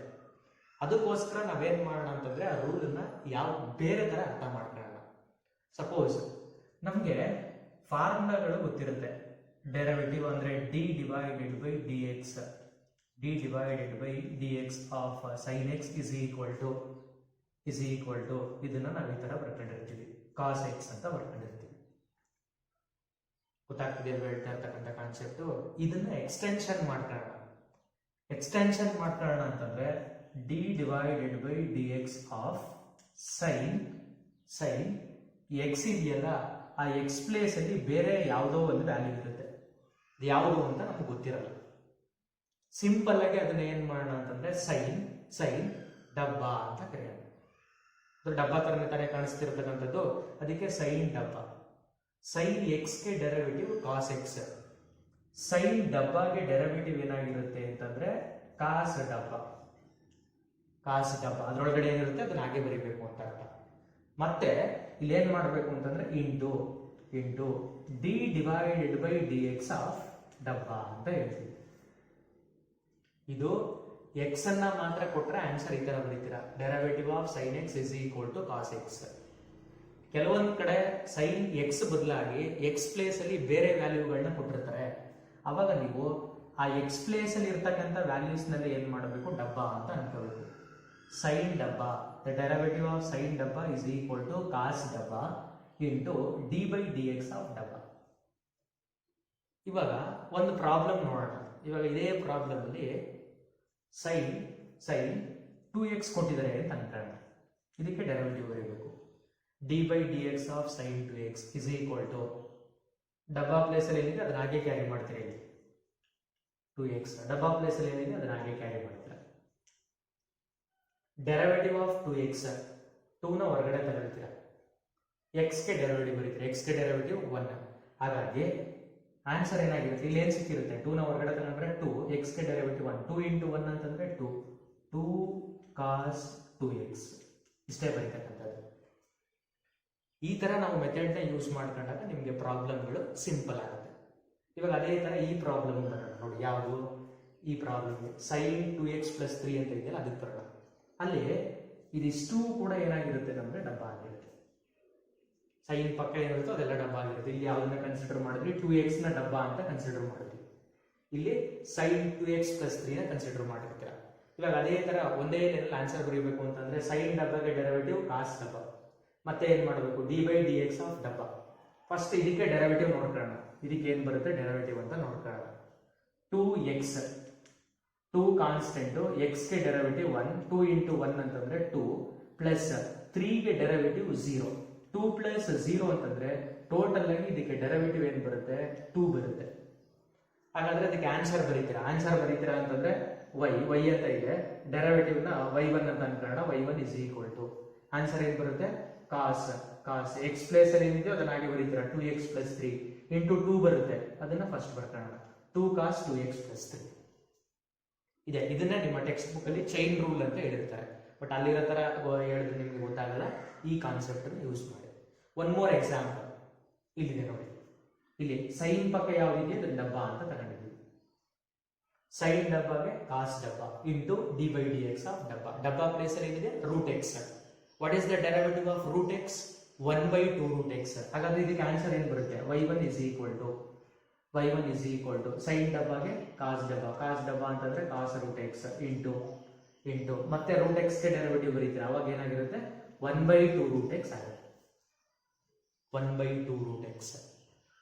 ಅದಕ್ಕೋಸ್ಕರ ನಾವೇನ್ ಮಾಡೋಣ ಅಂತಂದ್ರೆ ಆ ರೂಲ್ ಅನ್ನ ಬೇರೆ ತರ ಅರ್ಥ ಮಾಡ್ಕೊಳ್ಳೋಣ. ಸಪೋಸ್ ನಮ್ಗೆ ಫಾರ್ಮುಲಾಗಳು ಗೊತ್ತಿರುತ್ತೆ. ಡೆರಿವೇಟಿವ್ ಅಂದ್ರೆ d divided by dx of sin x is equal to ಇದನ್ನ ನಾವು ಈ ತರ ಬರ್ಕೊಂಡಿರ್ತೀವಿ, ಕಾಸ್ x ಅಂತ ಬರ್ಕೊಂಡಿರ್ತೀವಿ. ಗೊತ್ತಾಗ್ತಿದೆ ಅಲ್ವಾ ಹೇಳ್ತಾ ಇರ್ತಕ್ಕಂಥ ಕಾನ್ಸೆಪ್ಟ್. ಇದನ್ನ ಎಕ್ಸ್ಟೆನ್ಷನ್ ಮಾಡ್ಕೊಳ್ಳೋಣ ಅಂತಂದ್ರೆ D divided by dx of sin x ಇದೆಯಲ್ಲ, ಆ ಎಕ್ಸ್ ಪ್ಲೇಸ್ ಅಲ್ಲಿ ಬೇರೆ ಯಾವುದೋ ಒಂದು ವ್ಯಾಲ್ಯೂ ಇರುತ್ತೆ. ಅದು ಯಾವುದು ಅಂತ ನಮ್ಗೆ ಗೊತ್ತಿರಲ್ಲ. ಸಿಂಪಲ್ ಆಗಿ ಅದನ್ನ ಏನ್ ಮಾಡೋಣ ಅಂತಂದ್ರೆ ಸೈನ್ ಡಬ್ಬ ಅಂತ ಕರೆಯೋಣ. ಅದು ಡಬ್ಬ ತರನೇ ತಾನೇ ಕಾಣಿಸ್ತಿರ್ತಕ್ಕಂಥದ್ದು, ಅದಕ್ಕೆ ಸೈನ್ ಡಬ್ಬ. ಸೈನ್ ಎಕ್ಸ್ ಗೆ ಡೆರಿವೇಟಿವ್ ಕಾಸ್ ಎಕ್ಸ್, ಸೈನ್ ಡಬ್ಬಗೆ ಡೆರಿವೇಟಿವ್ ಏನಾಗಿರುತ್ತೆ ಅಂತಂದ್ರೆ ಕಾಸ್ ಡಬ್ಬ. ಅದರೊಳಗಡೆ ಏನಿರುತ್ತೆ ಅದನ್ನ ಹಾಗೆ ಬರೀಬೇಕು ಅಂತ ಅರ್ಥ. ಮತ್ತೆ ಇಲ್ಲಿ ಏನ್ ಮಾಡ್ಬೇಕು ಅಂತಂದ್ರೆ into d divided by dx of ಡಬ್ಬ ಅಂತ ಹೇಳ್ತೀವಿ. ಇದು ಎಕ್ಸ್ ಅನ್ನ ಮಾತ್ರ ಕೊಟ್ರೆ ಆನ್ಸರ್ ಈ ತರ ಬರೀತೀರಾ, derivative of sin x is equal to cos x. ಕೆಲವೊಂದ್ ಕಡೆ ಸೈನ್ ಎಕ್ಸ್ ಬದಲಾಗಿ ಎಕ್ಸ್ ಪ್ಲೇಸ್ ಅಲ್ಲಿ ಬೇರೆ ವ್ಯಾಲ್ಯೂಗಳನ್ನ ಕೊಟ್ಟಿರ್ತಾರೆ. ಅವಾಗ ನೀವು ಆ ಎಕ್ಸ್ ಪ್ಲೇಸ್ ಅಲ್ಲಿ ಇರ್ತಕ್ಕಂಥ ವ್ಯಾಲ್ಯೂಸ್ ನಲ್ಲಿ ಏನ್ ಮಾಡಬೇಕು, ಡಬ್ಬ ಅಂತ ಅನ್ಕೋಬೇಕು. ಸೈನ್ ಡಬ್ಬ, ದ ಡೆರಿವೇಟಿವ್ ಆಫ್ ಸೈನ್ ಡಬ್ಬ ಇಸ್ ಈಕ್ವಲ್ ಟು ಕಾಸ್ ಡಬ್ಬ into d by dx of ಡಬ್ಬ. ಇವಾಗ ಒಂದು ಪ್ರಾಬ್ಲಮ್ ನೋಡೋಣ. ಇವಾಗ ಇದೇ ಪ್ರಾಬ್ಲಮ್ ಅಲ್ಲಿ ಸೈನ್ 2x ಕೊಟ್ಟಿದ್ದಾರೆ ಅಂತ ಅನ್ಕೊಳ್ಳೋಣ. ಇದಕ್ಕೆ ಡೆರಿವೇಟಿವ್ ಬರೀಬೇಕು. D by dx of sin 2x is equal to ಡಬ್ಬಾ ಪ್ಲೇಸ್ ಅಲ್ಲಿ ಏನಿದೆ ಅದನ್ನ ಹಾಗೆ ಕ್ಯಾರಿ ಮಾಡ್ತೀರಾ. ಇಲ್ಲಿ 2x ಡಬ್ಬಾ ಪ್ಲೇಸ್ ಅಲ್ಲಿ ಏನಿದೆ ಅದನ್ನ ಹಾಗೆ ಕ್ಯಾರಿ ಮಾಡ್ತೀರಾ. ಡೆರಿವೇಟಿವ್ ಆಫ್ 2x 2 ನ ಹೊರಗಡೆ ತಗೊಳ್ತೀರಾ. x ಗೆ ಡೆರಿವೇಟಿವ್ ಬರೀತೀರಾ. x ಗೆ ಡೆರಿವೇಟಿವ್ 1. ಹಾಗಾಗಿ ಆನ್ಸರ್ ಏನಾಗಿರುತ್ತೆ, ಇಲ್ಲಿ ಏನ್ ಸಿಕ್ಕಿರುತ್ತೆ, 2 ನ ಹೊರಗಡೆ ತಗೊಂಡ್ರೆ 2, x ಗೆ ಡೆರಿವೇಟಿವ್ 1, 2 into 1 ಅಂತಂದ್ರೆ 2 cos 2x ಇಷ್ಟೇ ಬರೀತಕ್ಕಂಥದ್ದು. ಈ ತರ ನಾವು ಮೆಥಡ್ ನ ಯೂಸ್ ಮಾಡ್ಕೊಂಡಾಗ ನಿಮಗೆ ಪ್ರಾಬ್ಲಮ್ಗಳು ಸಿಂಪಲ್ ಆಗುತ್ತೆ. ಇವಾಗ ಅದೇ ತರ ಈ ಪ್ರಾಬ್ಲಮ್ ಬರೋಣ ನೋಡಿ. ಯಾವುದು ಈ ಪ್ರಾಬ್ಲಮ್? sin 2x plus 3 ಅಂತ ಇದೆಯಲ್ಲ ಅದಕ್ಕೆ ಬರೋಣ. ಅಲ್ಲಿ ಇದಿಷ್ಟು ಕೂಡ ಏನಾಗಿರುತ್ತೆ ನಮ್ಗೆ ಡಬ್ಬ ಆಗಿರುತ್ತೆ. ಸೈನ್ ಪಕ್ಕ ಏನಿರುತ್ತೋ ಅದೆಲ್ಲ ಡಬ್ಬ ಆಗಿರುತ್ತೆ. ಇಲ್ಲಿ ಯಾವ್ದನ್ನ ಕನ್ಸಿಡರ್ ಮಾಡಿದ್ರಿ, 2x ನ ಡಬ್ಬ ಅಂತ ಕನ್ಸಿಡರ್ ಮಾಡಿದ್ರಿ. ಇಲ್ಲಿ sin 2x plus 3 ನ ಕನ್ಸಿಡರ್ ಮಾಡಿರ್ತೀರ. ಇವಾಗ ಅದೇ ತರ ಒಂದೇ ಆನ್ಸರ್ ಬರೀಬೇಕು ಅಂತಂದ್ರೆ ಸೈನ್ ಡಬ್ಬಗೆ ಡೆರಿವೇಟಿವ್ ಕಾಸ್ ಡಬ್ಬ, ಮತ್ತೆ ಏನ್ ಮಾಡಬೇಕು, D by d x of ಡಬ್ಬ. ಫಸ್ಟ್ ಇದಕ್ಕೆ ಡೆರಿವೇಟಿವ್ ನೋಡ್ಕೊಳ್ಳೋಣ. ಇದಕ್ಕೆ ಏನ್ ಬರುತ್ತೆ ಡೆರಿವೇಟಿವ್ ಅಂತ ನೋಡ್ಕೊಳ್ಳೋಣ. 2x 2 ಕಾನ್ಸ್ಟೆಂಟ್, x ಗೆ ಡೆರಿವೇಟಿವ್ 1, 2 into 1 ಅಂತಂದ್ರೆ 2 ಪ್ಲಸ್ 3 ಗೆ ಡೆರಿವೇಟಿವ್ 0. 2 ಪ್ಲಸ್ 0 ಅಂತಂದ್ರೆ ಟೋಟಲ್ ಆಗಿ ಇದಕ್ಕೆ ಡೆರಿವೇಟಿವ್ ಏನ್ ಬರುತ್ತೆ 2 ಬರುತ್ತೆ. ಹಾಗಾದ್ರೆ ಅದಕ್ಕೆ ಆನ್ಸರ್ ಬರೀತೀರಾ. ಆನ್ಸರ್ ಬರೀತೀರಾ ಅಂತಂದ್ರೆ y ಅಂತ ಇದೆ, ಡೆರಿವೇಟಿವ್ ನ y1 ಅಂತ ಅನ್ಕೊಳ್ಳೋಣ. y1 is equal to answer ಏನ್ ಬರುತ್ತೆ ಕಾಸ್ x ಪ್ಲೇಸ್ ಅಲ್ಲಿ ಏನಿದೆಯೋ ಅದನ್ನ ಹಾಗೆ ಬರೀತೀರಾ. 2x plus 3 into 2 ಬರುತ್ತೆ, ಅದನ್ನ ಫಸ್ಟ್ ಬರ್ಕೊಳ್ಳೋಣ. 2 cos 2x plus 3 ಇದೆ. ಇದನ್ನ ನಿಮ್ಮ ಟೆಕ್ಸ್ಟ್ ಬುಕ್ ಅಲ್ಲಿ ಚೈನ್ ರೂಲ್ ಅಂತ ಹೇಳಿರ್ತಾರೆ, ಬಟ್ ಅಲ್ಲಿರೋ ತರ ಹೇಳಿದ್ರೆ ನಿಮ್ಗೆ ಗೊತ್ತಾಗಲ್ಲ. ಈ ಕಾನ್ಸೆಪ್ಟ್ ಅನ್ನು ಯೂಸ್ ಮಾಡಿ. ಒನ್ ಮೋರ್ ಎಕ್ಸಾಂಪಲ್ ಇಲ್ಲಿದೆ ನೋಡಿ. ಇಲ್ಲಿ ಸೈನ್ ಪಕ್ಕ ಯಾವ್ದಿದೆ ಅದು ಡಬ್ಬ ಅಂತ ತಗೊಂಡಿದ್ದೀವಿ. ಸೈನ್ ಡಬ್ಬಗೆ ಕಾಸ್ ಡಬ್ಬ into d by d x of ಡಬ್ಬ. ಡಬ್ಬ ಪ್ಲೇಸ್ ಅಲ್ಲಿ ಏನಿದೆ root x. What is the derivative of root x? 1/2 root x. ಹಾಗಾದ್ರೆ ಇದಕ್ಕೆ ಆನ್ಸರ್ ಏನ್ ಬರುತ್ತೆ, y1 is equal to sine ಡಬ್ಬಗೆ ಕಾಸ್ ಡಬ್ಬ ಅಂತಂದ್ರೆ ಕಾಸ್ ರೂಟ್ ಎಕ್ಸ್ ಇಂಟು ಮತ್ತೆ ರೂಟ್ ಎಕ್ಸ್ ಗೆ ಡೆರಿವೇಟಿವ್ ಬರೀತೀರಾ. ಅವಾಗ ಏನಾಗಿರುತ್ತೆ 1/2 ರೂಟ್ ಎಕ್ಸ್ ಆಗುತ್ತೆ. 1/2 ರೂಟ್ ಎಕ್ಸ್.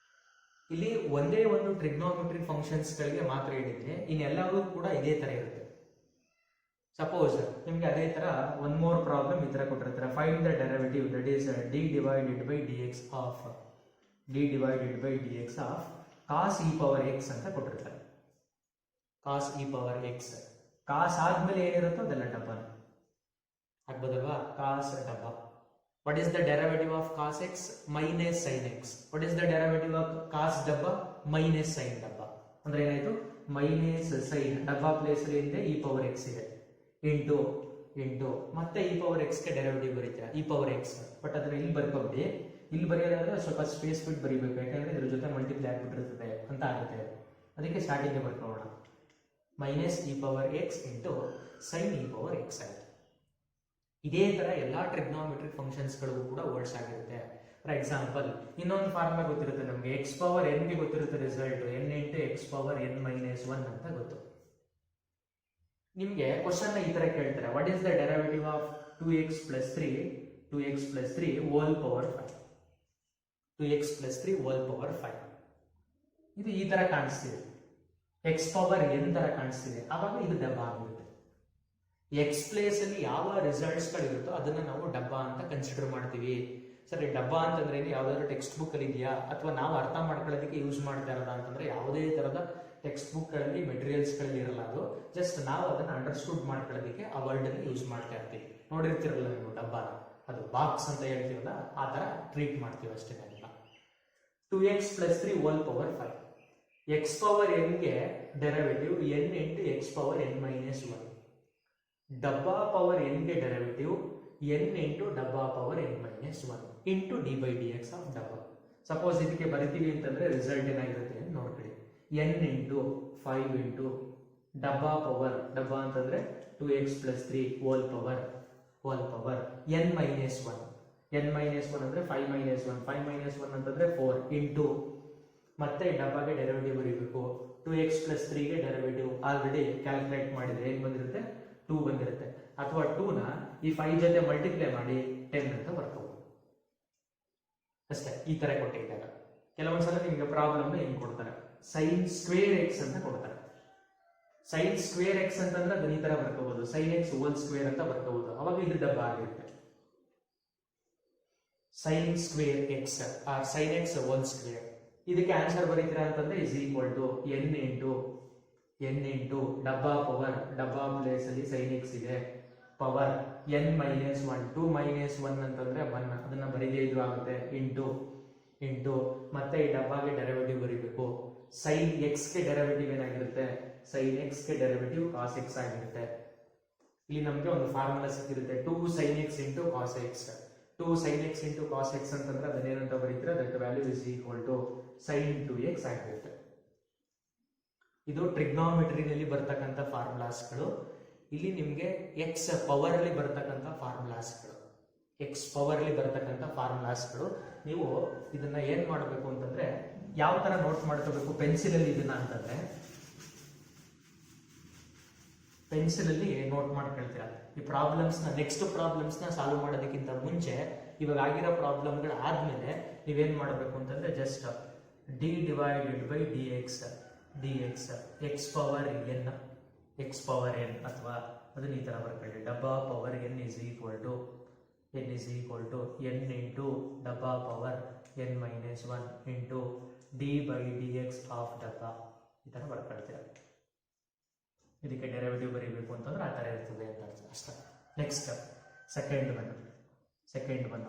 ಇಲ್ಲಿ ಒಂದೇ ಒಂದು ಟ್ರಿಗ್ನೋಮೆಟ್ರಿ ಫಂಕ್ಷನ್ಸ್ ಗಳಿಗೆ ಮಾತ್ರ ಹೇಳಿದ್ರೆ, ಇನ್ನೆಲ್ಲವೂ ಕೂಡ ಇದೇ ತರ ಇರುತ್ತೆ. ಸಪೋಸ್ ನಿಮ್ಗೆ ಅದೇ ತರ ಒನ್ ಮೋರ್ ಪ್ರಾಬ್ಲಮ್ ಈ ತರ ಕೊಟ್ಟಿರ್ತಾರೆ. Find the derivative that is d divided by d x of cos e power x ಅಂತ ಕೊಟ್ಟಿರ್ತಾರೆ. Cos e power x. Cos ಆದ್ಮೇಲೆ ಏನಿರುತ್ತೋ ಅದೆಲ್ಲ ಡಬ್ಬ ಆಗ್ಬೋದಲ್ವಾ, ಕಾಸ್ ಡಬ್ಬ. What is the derivative of cos x? Minus sin x. What is the derivative of cos dabba? Minus sin dabba. ಅಂದ್ರೆ ಏನಾಯ್ತು, minus sine ಡಬ್ಬ ಪ್ಲೇಸ್ ಅಲ್ಲಿ ಇದೆ ಇ ಪವರ್ ಎಕ್ಸ್ ಇದೆ ಇಂಟು ಮತ್ತೆ ಇ ಪವರ್ ಎಕ್ಸ್ ಗೆ ಡೆರಿವೇಟಿವ್ ಬರೀತೀರಾ e power x. But ಅದನ್ನ ಇಲ್ಲಿ ಬರ್ಕೊಬಿಡಿ. ಇಲ್ಲಿ ಬರೆಯೋದಾದ್ರೆ ಸ್ವಲ್ಪ ಸ್ಪೇಸ್ ಬಿಟ್ಟು ಬರೀಬೇಕು, ಯಾಕಂದ್ರೆ ಇದ್ರ ಜೊತೆ ಮಲ್ಟಿಪ್ಲೈ ಆಗ್ಬಿಟ್ಟಿರ್ತದೆ ಅಂತ ಆಗುತ್ತೆ. ಅದಕ್ಕೆ ಸ್ಟಾರ್ಟಿಂಗ್ ಬರ್ಕೊಳ್ಳೋಣ. Minus e power x into sine e power x ಆಯ್ತು. ಇದೇ ತರ ಎಲ್ಲಾ ಟ್ರಿಗ್ನೋಮೆಟ್ರಿಕ್ ಫಂಕ್ಷನ್ಸ್ ಗಳಿಗೂ ಕೂಡ ವರ್ಡ್ಸ್ ಆಗಿರುತ್ತೆ. ಫಾರ್ ಎಕ್ಸಾಂಪಲ್ ಇನ್ನೊಂದು ಫಾರ್ಮುಲಾ ಗೊತ್ತಿರುತ್ತೆ ನಮಗೆ, ಎಕ್ಸ್ ಪವರ್ ಎನ್ ಗೆ ಗೊತ್ತಿರುತ್ತೆ result n into x power n minus 1 ಅಂತ ಗೊತ್ತು. ನಿಮ್ಗೆ ಕ್ವಶನ್ ಈ ತರ ಕೇಳ್ತಾರೆ, what is the derivative of 2x plus 3 whole power 5. 2x plus 3 whole power 5. ಇದು ಈ ತರ ಕಾಣಿಸ್ತಿದೆ, ಎಕ್ಸ್ ಪವರ್ n ತರ ಕಾಣಿಸ್ತಿದೆ. ಆವಾಗ ಇದು ಡಬ್ಬ ಆಗುತ್ತೆ. ಎಕ್ಸ್ ಪ್ಲೇಸ್ ಅಲ್ಲಿ ಯಾವ ರಿಸಲ್ಟ್ಸ್ ಗಳಿರುತ್ತೋ ಅದನ್ನ ನಾವು ಡಬ್ಬ ಅಂತ ಕನ್ಸಿಡರ್ ಮಾಡ್ತೀವಿ. ಸರಿ, ಡಬ್ಬ ಅಂತಂದ್ರೆ ಯಾವ್ದಾದ್ರು ಟೆಕ್ಸ್ಟ್ ಬುಕ್ ಅಲ್ಲಿ ಇದೆಯಾ ಅಥವಾ ನಾವು ಅರ್ಥ ಮಾಡ್ಕೊಳ್ಳೋದಕ್ಕೆ ಯೂಸ್ ಮಾಡ್ತಾ ಇರೋದ ಅಂತಂದ್ರೆ ಯಾವುದೇ ತರದ ಟೆಕ್ಸ್ಟ್ ಬುಕ್ ಗಳಲ್ಲಿ ಮೆಟೀರಿಯಲ್ಸ್ ಗಳಲ್ಲಿ ಇರಲ್ಲ. ಅದು ಜಸ್ಟ್ ನಾವು ಅದನ್ನ ಅಂಡರ್ಸ್ಟೂಡ್ ಮಾಡ್ಕೊಳ್ಳೋದಕ್ಕೆ ಆ ವರ್ಡ್ ಅನ್ನು ಯೂಸ್ ಮಾಡ್ತಾ ಇರ್ತೀವಿ. ನೋಡಿರ್ತಿರಲ್ಲ ನೀವು ಡಬ್ಬನ, ಅದು ಬಾಕ್ಸ್ ಅಂತ ಹೇಳ್ತೀವಲ್ಲ ಆ ತರ ಟ್ರೀಟ್ ಮಾಡ್ತೀವಿ ಅಷ್ಟೇ. 2x plus 3 whole power 5. X power n ಗೆ derivative n into x power n minus 1. ಡಬ್ಬಾ ಪವರ್ n ಗೆ ಡೆರಿವೇಟಿವ್ n ಇಂಟು ಡಬ್ಬಾ power n minus 1 into d by d x of ಡಬ್ಬಾ. ಸಪೋಸ್ ಇದಕ್ಕೆ ಬರಿತೀವಿ ಅಂತಂದ್ರೆ ರಿಸಲ್ಟ್ ಏನಾಗಿರುತ್ತೆ ಅಂತ ನೋಡ್ಕೊಳ್ಳಿ. n ಇಂಟು 5 ಇಂಟು ಡಬ್ಬಾ ಪವರ್, ಡಬ್ಬಾ ಅಂತಂದ್ರೆ 2x plus 3 whole power n minus 1. n minus 1 ಅಂದ್ರೆ 5 ಮೈನಸ್ 1, 5 ಮೈನಸ್ 1 ಅಂತಂದ್ರೆ 4 ಇಂಟು ಮತ್ತೆ ಡಬ್ಬಾಗೆ ಡೆರಿವೇಟಿವ್ ಬರೀಬೇಕು. 2x plus 3 ಗೆ ಡೆರಿವೇಟಿವ್ ಆಲ್ರೆಡಿ ಕ್ಯಾಲ್ಕುಲೇಟ್ ಮಾಡಿದ್ರೆ ಏನ್ ಬಂದಿರುತ್ತೆ 2 ಬಂದಿರುತ್ತೆ. ಅಥವಾ 2 ನ ಈ 5 ಜೊತೆ ಮಲ್ಟಿಪ್ಲೈ ಮಾಡಿ 10 ಅಂತ ಬರ್ಕೋಬಹುದು ಅಷ್ಟೇ. ಈ ತರ ಕೊಟ್ಟಿದ್ದಾಗ ಕೆಲವೊಂದ್ಸಲ ನಿಮ್ಗೆ ಪ್ರಾಬ್ಲಮ್ ಹೆಂಗ್ ಕೊಡ್ತಾರೆ, ಸೈನ್ ಸ್ಕ್ವೇರ್ ಎಕ್ಸ್ ಅಂತ ಕೊಡ್ತಾರೆ. ಸೈನ್ ಸ್ಕ್ವೇರ್ ಎಕ್ಸ್ ಅಂತಂದ್ರೆ ಅದನ್ನ ಈ ತರ ಬರ್ಕೋಬಹುದು, ಸೈನ್ ಎಕ್ಸ್ ಹೋಲ್ ಸ್ಕ್ವೇರ್ ಅಂತ ಬರ್ಕೋಬಹುದು. ಅವಾಗ ಇದು ಡಬ್ಬ ಆಗಿರುತ್ತೆ. Sine square x or sine x whole square. ಇದಕ್ಕೆ ಆನ್ಸರ್ ಬರೀತೀರಾ ಅಂತಂದ್ರೆ is equal to n into ಡಬ್ಬಾ ಪವರ್ ಡಬ್ಬಾ ಪ್ಲೇಸ್ ಅಲ್ಲಿ ಸೈನ್ ಎಕ್ಸ್ ಇದೆ ಪವರ್ ಎನ್ ಮೈನಸ್ ಒನ್ 2 ಮೈನಸ್ 1 ಅಂತಂದ್ರೆ 1 ಅದನ್ನ ಬರೀದೇ ಇದ್ರು ಆಗುತ್ತೆ ಇಂಟು ಮತ್ತೆ ಈ ಡಬ್ಬಾಗೆ ಡೆರಿವೇಟಿವ್ ಬರೀಬೇಕು ಸೈನ್ ಎಕ್ಸ್ ಗೆ ಡೆರಿವೇಟಿವ್ ಏನಾಗಿರುತ್ತೆ ಸೈನ್ ಎಕ್ಸ್ ಗೆ ಡೆರಿವೇಟಿವ್ ಕಾಸ್ ಎಕ್ಸ್ ಆಗಿರುತ್ತೆ ಇಲ್ಲಿ ನಮಗೆ ಒಂದು formula ಸಿಕ್ಕಿರುತ್ತೆ 2 sin x into cos x 2 sin x into cos x ಅಂತಂದ್ರೆ ಅದನ್ನೇನಂತ ಬರೀತೀರಾ that value is equal to sin 2x ಆಗಿರುತ್ತೆ ಇದು ಟ್ರಿಗ್ನೋಮೆಟ್ರಿನಲ್ಲಿ ಬರ್ತಕ್ಕಂಥ ಫಾರ್ಮುಲಾಸ್ಗಳು ಇಲ್ಲಿ ನಿಮಗೆ x ಪವರ್ ಅಲ್ಲಿ ಬರ್ತಕ್ಕಂಥ ಫಾರ್ಮುಲಾಸ್ಗಳು x ಪವರ್ ಅಲ್ಲಿ ಬರ್ತಕ್ಕಂಥ ಫಾರ್ಮುಲಾಸ್ಗಳು ನೀವು ಇದನ್ನ ಏನ್ ಮಾಡಬೇಕು ಅಂತಂದ್ರೆ ಯಾವ ತರ ನೋಟ್ ಮಾಡ್ಕೋಬೇಕು ಪೆನ್ಸಿಲ್ ಅಲ್ಲಿ ಇದನ್ನ ಅಂತಂದ್ರೆ ಪೆನ್ಸಿಲ್ ಅಲ್ಲಿ ನೋಟ್ ಮಾಡ್ಕೊಳ್ತೀರಾ ಈ ಪ್ರಾಬ್ಲಮ್ಸ್ ನೆಕ್ಸ್ಟ್ ಪ್ರಾಬ್ಲಮ್ಸ್ ಸಾಲ್ವ್ ಮಾಡೋದಕ್ಕಿಂತ ಮುಂಚೆ ಇವಾಗ ಆಗಿರೋ ಪ್ರಾಬ್ಲಮ್ಗಳು ಆದ್ಮೇಲೆ ನೀವೇನ್ ಮಾಡಬೇಕು ಅಂತಂದ್ರೆ just d divided by d x x power n ಅಥವಾ ಅದನ್ನ ಈ ತರ ಬರ್ಕೊಳ್ಳಿ ಡಬ್ಬಾ power n is equal to n into ಡಬ್ಬಾ power n minus 1 into d by d x of ಡಬ್ಬಾ ಈ ತರ ಬರ್ಕೊಳ್ತೀರಾ ಇದಕ್ಕೆ ಡೆರಿವೇಟಿವ್ ಬರೀಬೇಕು ಅಂತಂದ್ರೆ ಆ ತರ ಇರ್ತದೆ ಅಂತ ಅಷ್ಟೇ next second one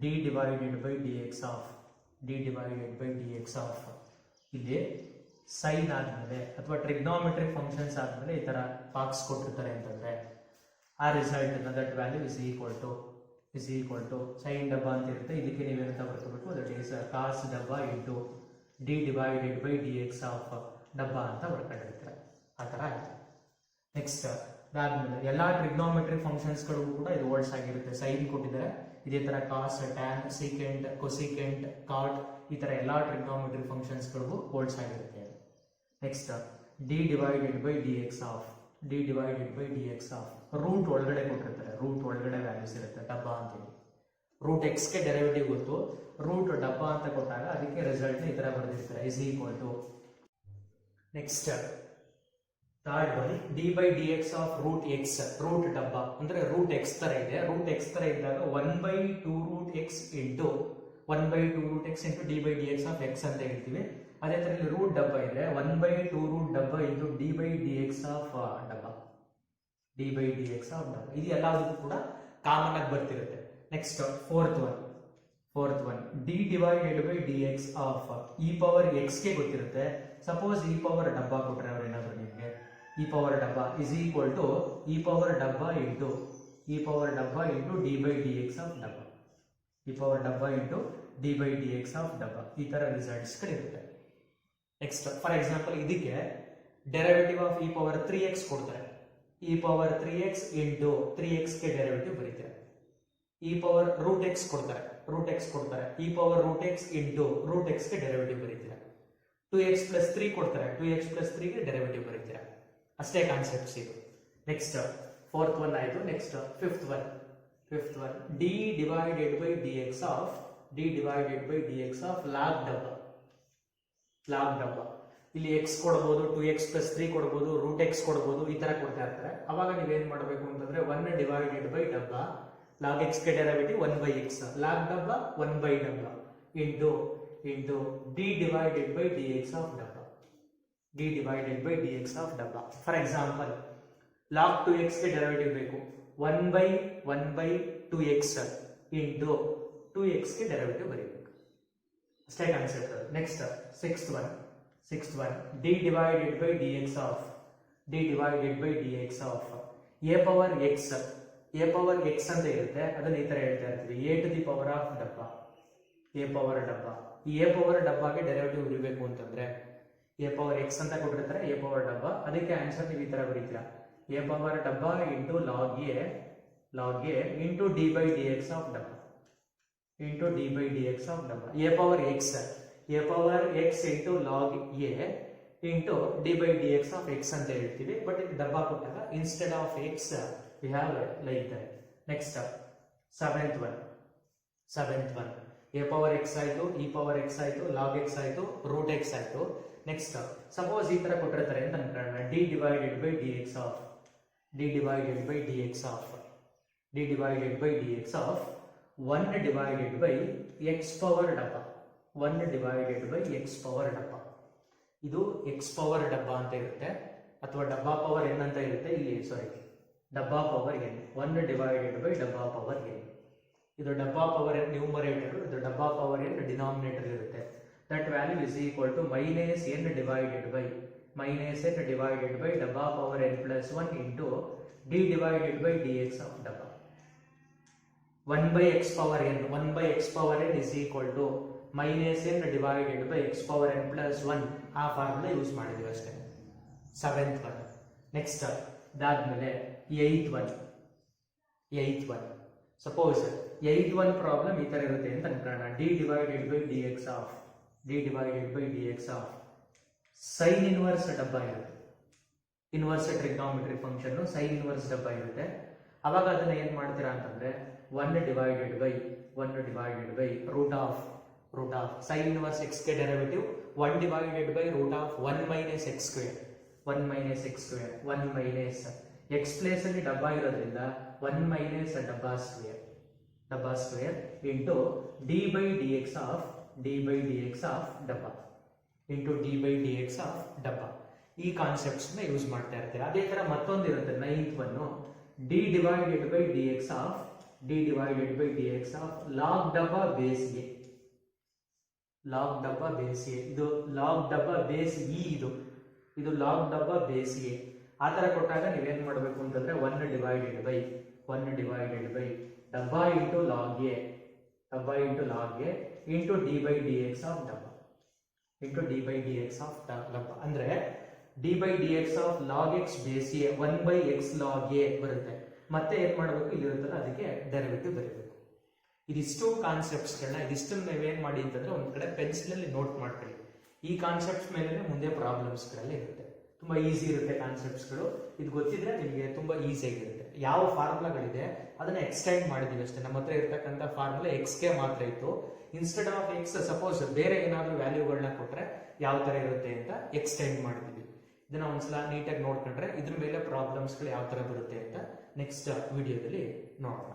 d divided by d x of ಇಲ್ಲಿ ಸೈನ್ ಆದ್ಮೇಲೆ ಅಥವಾ ಟ್ರಿಗ್ನೋಮೆಟ್ರಿಕ್ ಫಂಕ್ಷನ್ಸ್ ಆದ್ಮೇಲೆ ಈ ತರ ಬಾಕ್ಸ್ ಕೊಟ್ಟಿರ್ತಾರೆ ಅಂತಂದ್ರೆ ಆ result that value is equal to sine ಡಬ್ಬಾ ಅಂತ ಇರುತ್ತೆ ಇದಕ್ಕೆ ನೀವೇನಂತ ಬರ್ಕೋಬೇಕು ದಟ್ ಈಸ್ ಕಾಸ್ ಡಬ್ಬಾ into d divided by d x of ಡಬ್ಬಾ ಅಂತ ಬರ್ಕೊಂಡಿರ್ತಾರೆ ಆ ತರ ಆಯ್ತು ನೆಕ್ಸ್ಟ್ ಅದಾದ್ಮೇಲೆ ಎಲ್ಲಾ ಟ್ರಿಗ್ನೋಮೆಟ್ರಿಕ್ ಫಂಕ್ಷನ್ಸ್ ಗಳಿಗೂ ಕೂಡ ಇದು ಓಲ್ಡ್ಸ್ ಆಗಿರುತ್ತೆ ಸೈನ್ ಕೊಟ್ಟಿದ್ದಾರೆ ಇದೇ ತರ cos tan secant cosecant cot ಈ ತರ ಎಲ್ಲಾ ಟ್ರಿಗ್ನೋಮೆಟ್ರಿಕ್ ಫಂಕ್ಷನ್ಸ್ ಗಳಿಗೂ ಓಲ್ಡ್ಸ್ ಆಗಿರುತ್ತೆ next d divided by d x of root ಒಳಗಡೆ ಕೊಟ್ಟಿರ್ತಾರೆ ರೂಟ್ ಒಳಗಡೆ ವ್ಯಾಲ್ಯೂಸ್ ಇರುತ್ತೆ ಡಬ್ಬಾ ಅಂತೇಳಿ ರೂಟ್ ಎಕ್ಸ್ ಗೆ ಡೆರಿವೇಟಿವ್ ಗೊತ್ತು ರೂಟ್ ಡಬ್ಬಾ ಅಂತ ಕೊಟ್ಟಾಗ ಅದಕ್ಕೆ ರಿಸಲ್ಟ್ ಈ ತರ ಬರೆದಿರ್ತಾರೆ is equal to next third one d by d x of root x root ಡಬ್ಬಾ ಅಂದ್ರೆ ರೂಟ್ ಎಕ್ಸ್ ತರ ಇದೆ ರೂಟ್ ಎಕ್ಸ್ ತರ ಇದ್ದಾಗ 1/2 root x into d by d x of x ಅಂತ ಹೇಳ್ತೀವಿ ಅದೇ ತರ ಇಲ್ಲಿ ರೂಟ್ ಡಬ್ಬಾ ಇದೆ 1/2 ರೂಟ್ ಡಬ್ಬಾ into d by d x of ಡಬ್ಬಾ ಇದು ಎಲ್ಲದಕ್ಕೂ ಕೂಡ ಕಾಮನ್ ಆಗಿ ಬರ್ತಿರುತ್ತೆ next fourth one d divided by d x of e power x ಗೆ ಗೊತ್ತಿರುತ್ತೆ ಸಪೋಸ್ ಇ ಪವರ್ ಡಬ್ಬಾ ಕೊಟ್ರೆ ಅವ್ರು ಏನಾದ್ರು ನಿಮಗೆ ಇ ಪವರ್ ಡಬ್ಬಾ is equal to e power ಡಬ್ಬಾ into d by d x of ಡಬ್ಬಾ ಈ ತರ ರಿಸಲ್ಟ್ಸ್ ಗಳಿರುತ್ತೆ ನೆಕ್ಸ್ಟ್ ಫಾರ್ ಎಕ್ಸಾಂಪಲ್ ಇದಕ್ಕೆ derivative of e power 3x ಕೊಡ್ತಾರೆ e power 3x into 3x ಗೆ ಡೆರಿವೇಟಿವ್ ಬರೀತಾರೆ ಇ ಪವರ್ ರೂಟ್ ಎಕ್ಸ್ ಕೊಡ್ತಾರೆ e power root x into root x ಗೆ ಡೆರಿವೇಟಿವ್ ಬರೀತೀರಾ 2x ಪ್ಲಸ್ 3 ಕೊಡ್ತಾರೆ 2x ಪ್ಲಸ್ 3 ಗೆ ಡೆರಿವೇಟಿವ್ ಬರೀತೀರಾ ಅಷ್ಟೇ ಕಾನ್ಸೆಪ್ಟ್ಸ್ ಇದು ನೆಕ್ಸ್ಟ್ ಫೋರ್ತ್ ಒನ್ ಆಯ್ತು next fifth one d divided by d x of log ಡಬ್ಬಾ ಇಲ್ಲಿ x ಕೊಡಬಹುದು 2x ಪ್ಲಸ್ 3 ಕೊಡಬಹುದು ರೂಟ್ ಎಕ್ಸ್ ಕೊಡಬಹುದು ಈ ತರ ಕೊಡ್ತಾ ಇರ್ತಾರೆ ಅವಾಗ ನೀವೇನ್ ಮಾಡಬೇಕು ಅಂತಂದ್ರೆ 1 ಡಿವೈಡೆಡ್ ಬೈ ಡಬ್ಬಾ ಲಾಗ್ ಎಕ್ಸ್ ಗೆ ಡೆರಿವೇಟಿವ್ 1/x ಲಾಗ್ ಡಬ್ಬಾ 1/ಡಬ್ಬಾ into d divided by d x of ಡಬ್ಬಾ ಫಾರ್ ಎಕ್ಸಾಂಪಲ್ ಲಾಗ್ 2x ಗೆ ಡೆರಿವೇಟಿವ್ ಬೇಕು 1/2x ಇಂಟು 2x ಗೆ ಡೆರಿವೇಟಿವ್ ಬರೀಬೇಕು ಅಷ್ಟೇ concept next sixth one d divided by d x of a power x ಅಂತ ಇರುತ್ತೆ ಅದನ್ನ ಈ ತರ ಹೇಳ್ತಾ ಇರ್ತೀವಿ a to the power of ಡಬ್ಬಾ ಈ ಎ ಪವರ್ ಡಬ್ಬಾಗೆ ಡೆರಿವೇಟಿವ್ ಬರೀಬೇಕು ಅಂತಂದ್ರೆ ಎ ಪವರ್ ಎಕ್ಸ್ ಅಂತ ಕೊಟ್ಟಿರ್ತಾರೆ ಎ ಪವರ್ ಡಬ್ಬಾ ಅದಕ್ಕೆ ಆನ್ಸರ್ ನೀವು ಈ ತರ ಬರೀತೀರಾ ಎ ಪವರ್ ಡಬ್ಬಾ into log a into d by d x of ಡಬ್ಬಾ a power x into log a into d by d x of x ಅಂತ ಹೇಳ್ತೀವಿ ಬಟ್ ಇದು ಡಬ್ಬಾ ಕೊಟ್ಟಾಗ instead of x we have like that next seventh one a power x ಆಯ್ತು e power x ಆಯ್ತು log x ಆಯ್ತು root x ಆಯ್ತು next suppose ಈ ತರ ಕೊಟ್ಟಿರ್ತಾರೆ ಅಂತ ಅನ್ಕೊಳ್ಳೋಣ d divided by d x of 1 divided by x power ಡಬ್ಬಾ 1 ಡಿವೈಡೆಡ್ ಬೈ ಎಕ್ಸ್ ಪವರ್ ಡಬ್ಬ. ಇದು ಎಕ್ಸ್ ಪವರ್ ಡಬ್ಬ ಅಂತ ಇರುತ್ತೆ, ಅಥವಾ ಡಬ್ಬಾ ಪವರ್ ಎನ್ ಅಂತ ಇರುತ್ತೆ. ಇಲ್ಲಿ ಸಾರಿ, ಡಬ್ಬಾ ಪವರ್ ಎನ್, 1 ಡಿವೈಡೆಡ್ ಬೈ ಡಬ್ಬಾ ಪವರ್ ಎನ್. ಇದು ಡಬ್ಬಾ ಪವರ್ ಎನ್ ನ್ಯೂಮರೇಟರ್, ಇದು ಡಬ್ಬಾ ಪವರ್ ಎನ್ ಡಿನಾಮಿನೇಟರ್ ಇರುತ್ತೆ. That value is equal to minus n divided by ಡಬ್ಬಾ power n plus 1 into d divided by d x of ಡಬ್ಬಾ. 1 by x power n is equal to minus n divided by x power n plus 1. ಆ formula use ಮಾಡಿದ್ವಿ ಅಷ್ಟೇ. 7th one. Next ಅದಾದ್ಮೇಲೆ 8th one. Suppose 8th one problem ಈ ತರ ಇರುತ್ತೆ ಅಂತ ಅನ್ಕೊಳ್ಳೋಣ. d divided by dx of sin inverse ಡಬ್ಬ ಇರುತ್ತೆ. Inverse trigonometry function sin inverse ಡಬ್ಬ ಇರುತ್ತೆ. ಅವಾಗ ಅದನ್ನ ಏನ್ ಮಾಡ್ತೀರಾ ಅಂತಂದ್ರೆ 1 divided by root of sin inverse x ಗೆ derivative 1 divided by root of 1 minus x square 1 minus x place ಅಲ್ಲಿ ಡಬ್ಬ ಇರೋದ್ರಿಂದ 1 minus ಡಬ್ಬ square into d by dx of ಡಬ್ಬ into d by dx of ಡಬ್ಬ. ಈ ಕಾನ್ಸೆಪ್ಟ್ಸ್ ನ use ಮಾಡ್ತಾ ಇರ್ತೀರಾ. ಅದೇ ತರ ಮತ್ತೊಂದು ಇರುತ್ತೆ 9th one, d divided by dx of log ಡಬ್ಬ ಬೇಸ್ ಎ. ಇದು ಲಾಗ್ ಡಬ್ಬ ಬೇಸ್ ಇ, ಇದು ಲಾಗ್ ಡಬ್ಬ ಬೇಸ್ ಎ. ಆ ತರ ಕೊಟ್ಟಾಗ ನೀವೇನ್ ಮಾಡಬೇಕು ಅಂತಂದ್ರೆ 1 divided by ಡಬ್ಬ into log a into d by d x of ಡಬ್ಬ ಅಂದ್ರೆ D by d x of log X base A 1 by x log A ಬರುತ್ತೆ. ಮತ್ತೆ ಏನ್ ಮಾಡಬೇಕು, ಇಲ್ಲಿ ಇರುತ್ತಲ್ಲ ಅದಕ್ಕೆ ಡೆರಿವೇಟಿವ್ ಬರೀಬೇಕು. ಇದಿಷ್ಟು ಕಾನ್ಸೆಪ್ಟ್ಸ್ಗಳನ್ನ ಇದಿಷ್ಟನ್ನು ನೀವೇನ್ ಮಾಡಿ ಅಂತಂದ್ರೆ ಒಂದ್ ಕಡೆ ಪೆನ್ಸಿಲ್ ಅಲ್ಲಿ ನೋಟ್ ಮಾಡ್ಕೊಳ್ಳಿ. ಈ ಕಾನ್ಸೆಪ್ಟ್ಸ್ ಮೇಲೆ ಮುಂದೆ ಪ್ರಾಬ್ಲಮ್ಸ್ಗಳಲ್ಲಿ ಇರುತ್ತೆ. ತುಂಬಾ ಈಸಿ ಇರುತ್ತೆ ಕಾನ್ಸೆಪ್ಟ್ಸ್ಗಳು. ಇದು ಗೊತ್ತಿದ್ರೆ ನಿಮಗೆ ತುಂಬಾ ಈಸಿ ಆಗಿರುತ್ತೆ. ಯಾವ ಫಾರ್ಮುಲಾಗಳಿದೆ ಅದನ್ನ ಎಕ್ಸ್ಟೆಂಡ್ ಮಾಡಿದೀವಿ ಅಷ್ಟೇ. ನಮ್ಮ ಹತ್ರ ಇರ್ತಕ್ಕಂಥ ಫಾರ್ಮುಲಾ ಎಕ್ಸ್ ಗೆ ಮಾತ್ರ ಇತ್ತು. ಇನ್ಸ್ಟೆಡ್ ಆಫ್ ಎಕ್ಸ್ ಸಪೋಸ್ ಬೇರೆ ಏನಾದ್ರು ವ್ಯಾಲ್ಯೂಗಳನ್ನ ಕೊಟ್ರೆ ಯಾವ ತರ ಇರುತ್ತೆ ಅಂತ ಎಕ್ಸ್ಟೆಂಡ್ ಮಾಡಿದೀವಿ. ಇದನ್ನ ಒಂದ್ಸಲ ನೀಟಾಗಿ ನೋಡ್ಕೊಂಡ್ರೆ ಇದ್ರ ಮೇಲೆ ಪ್ರಾಬ್ಲಮ್ಸ್ಗಳು ಯಾವ ತರ ಬರುತ್ತೆ ಅಂತ ನೆಕ್ಸ್ಟ್ ವಿಡಿಯೋದಲ್ಲಿ ನೋಡೋಣ.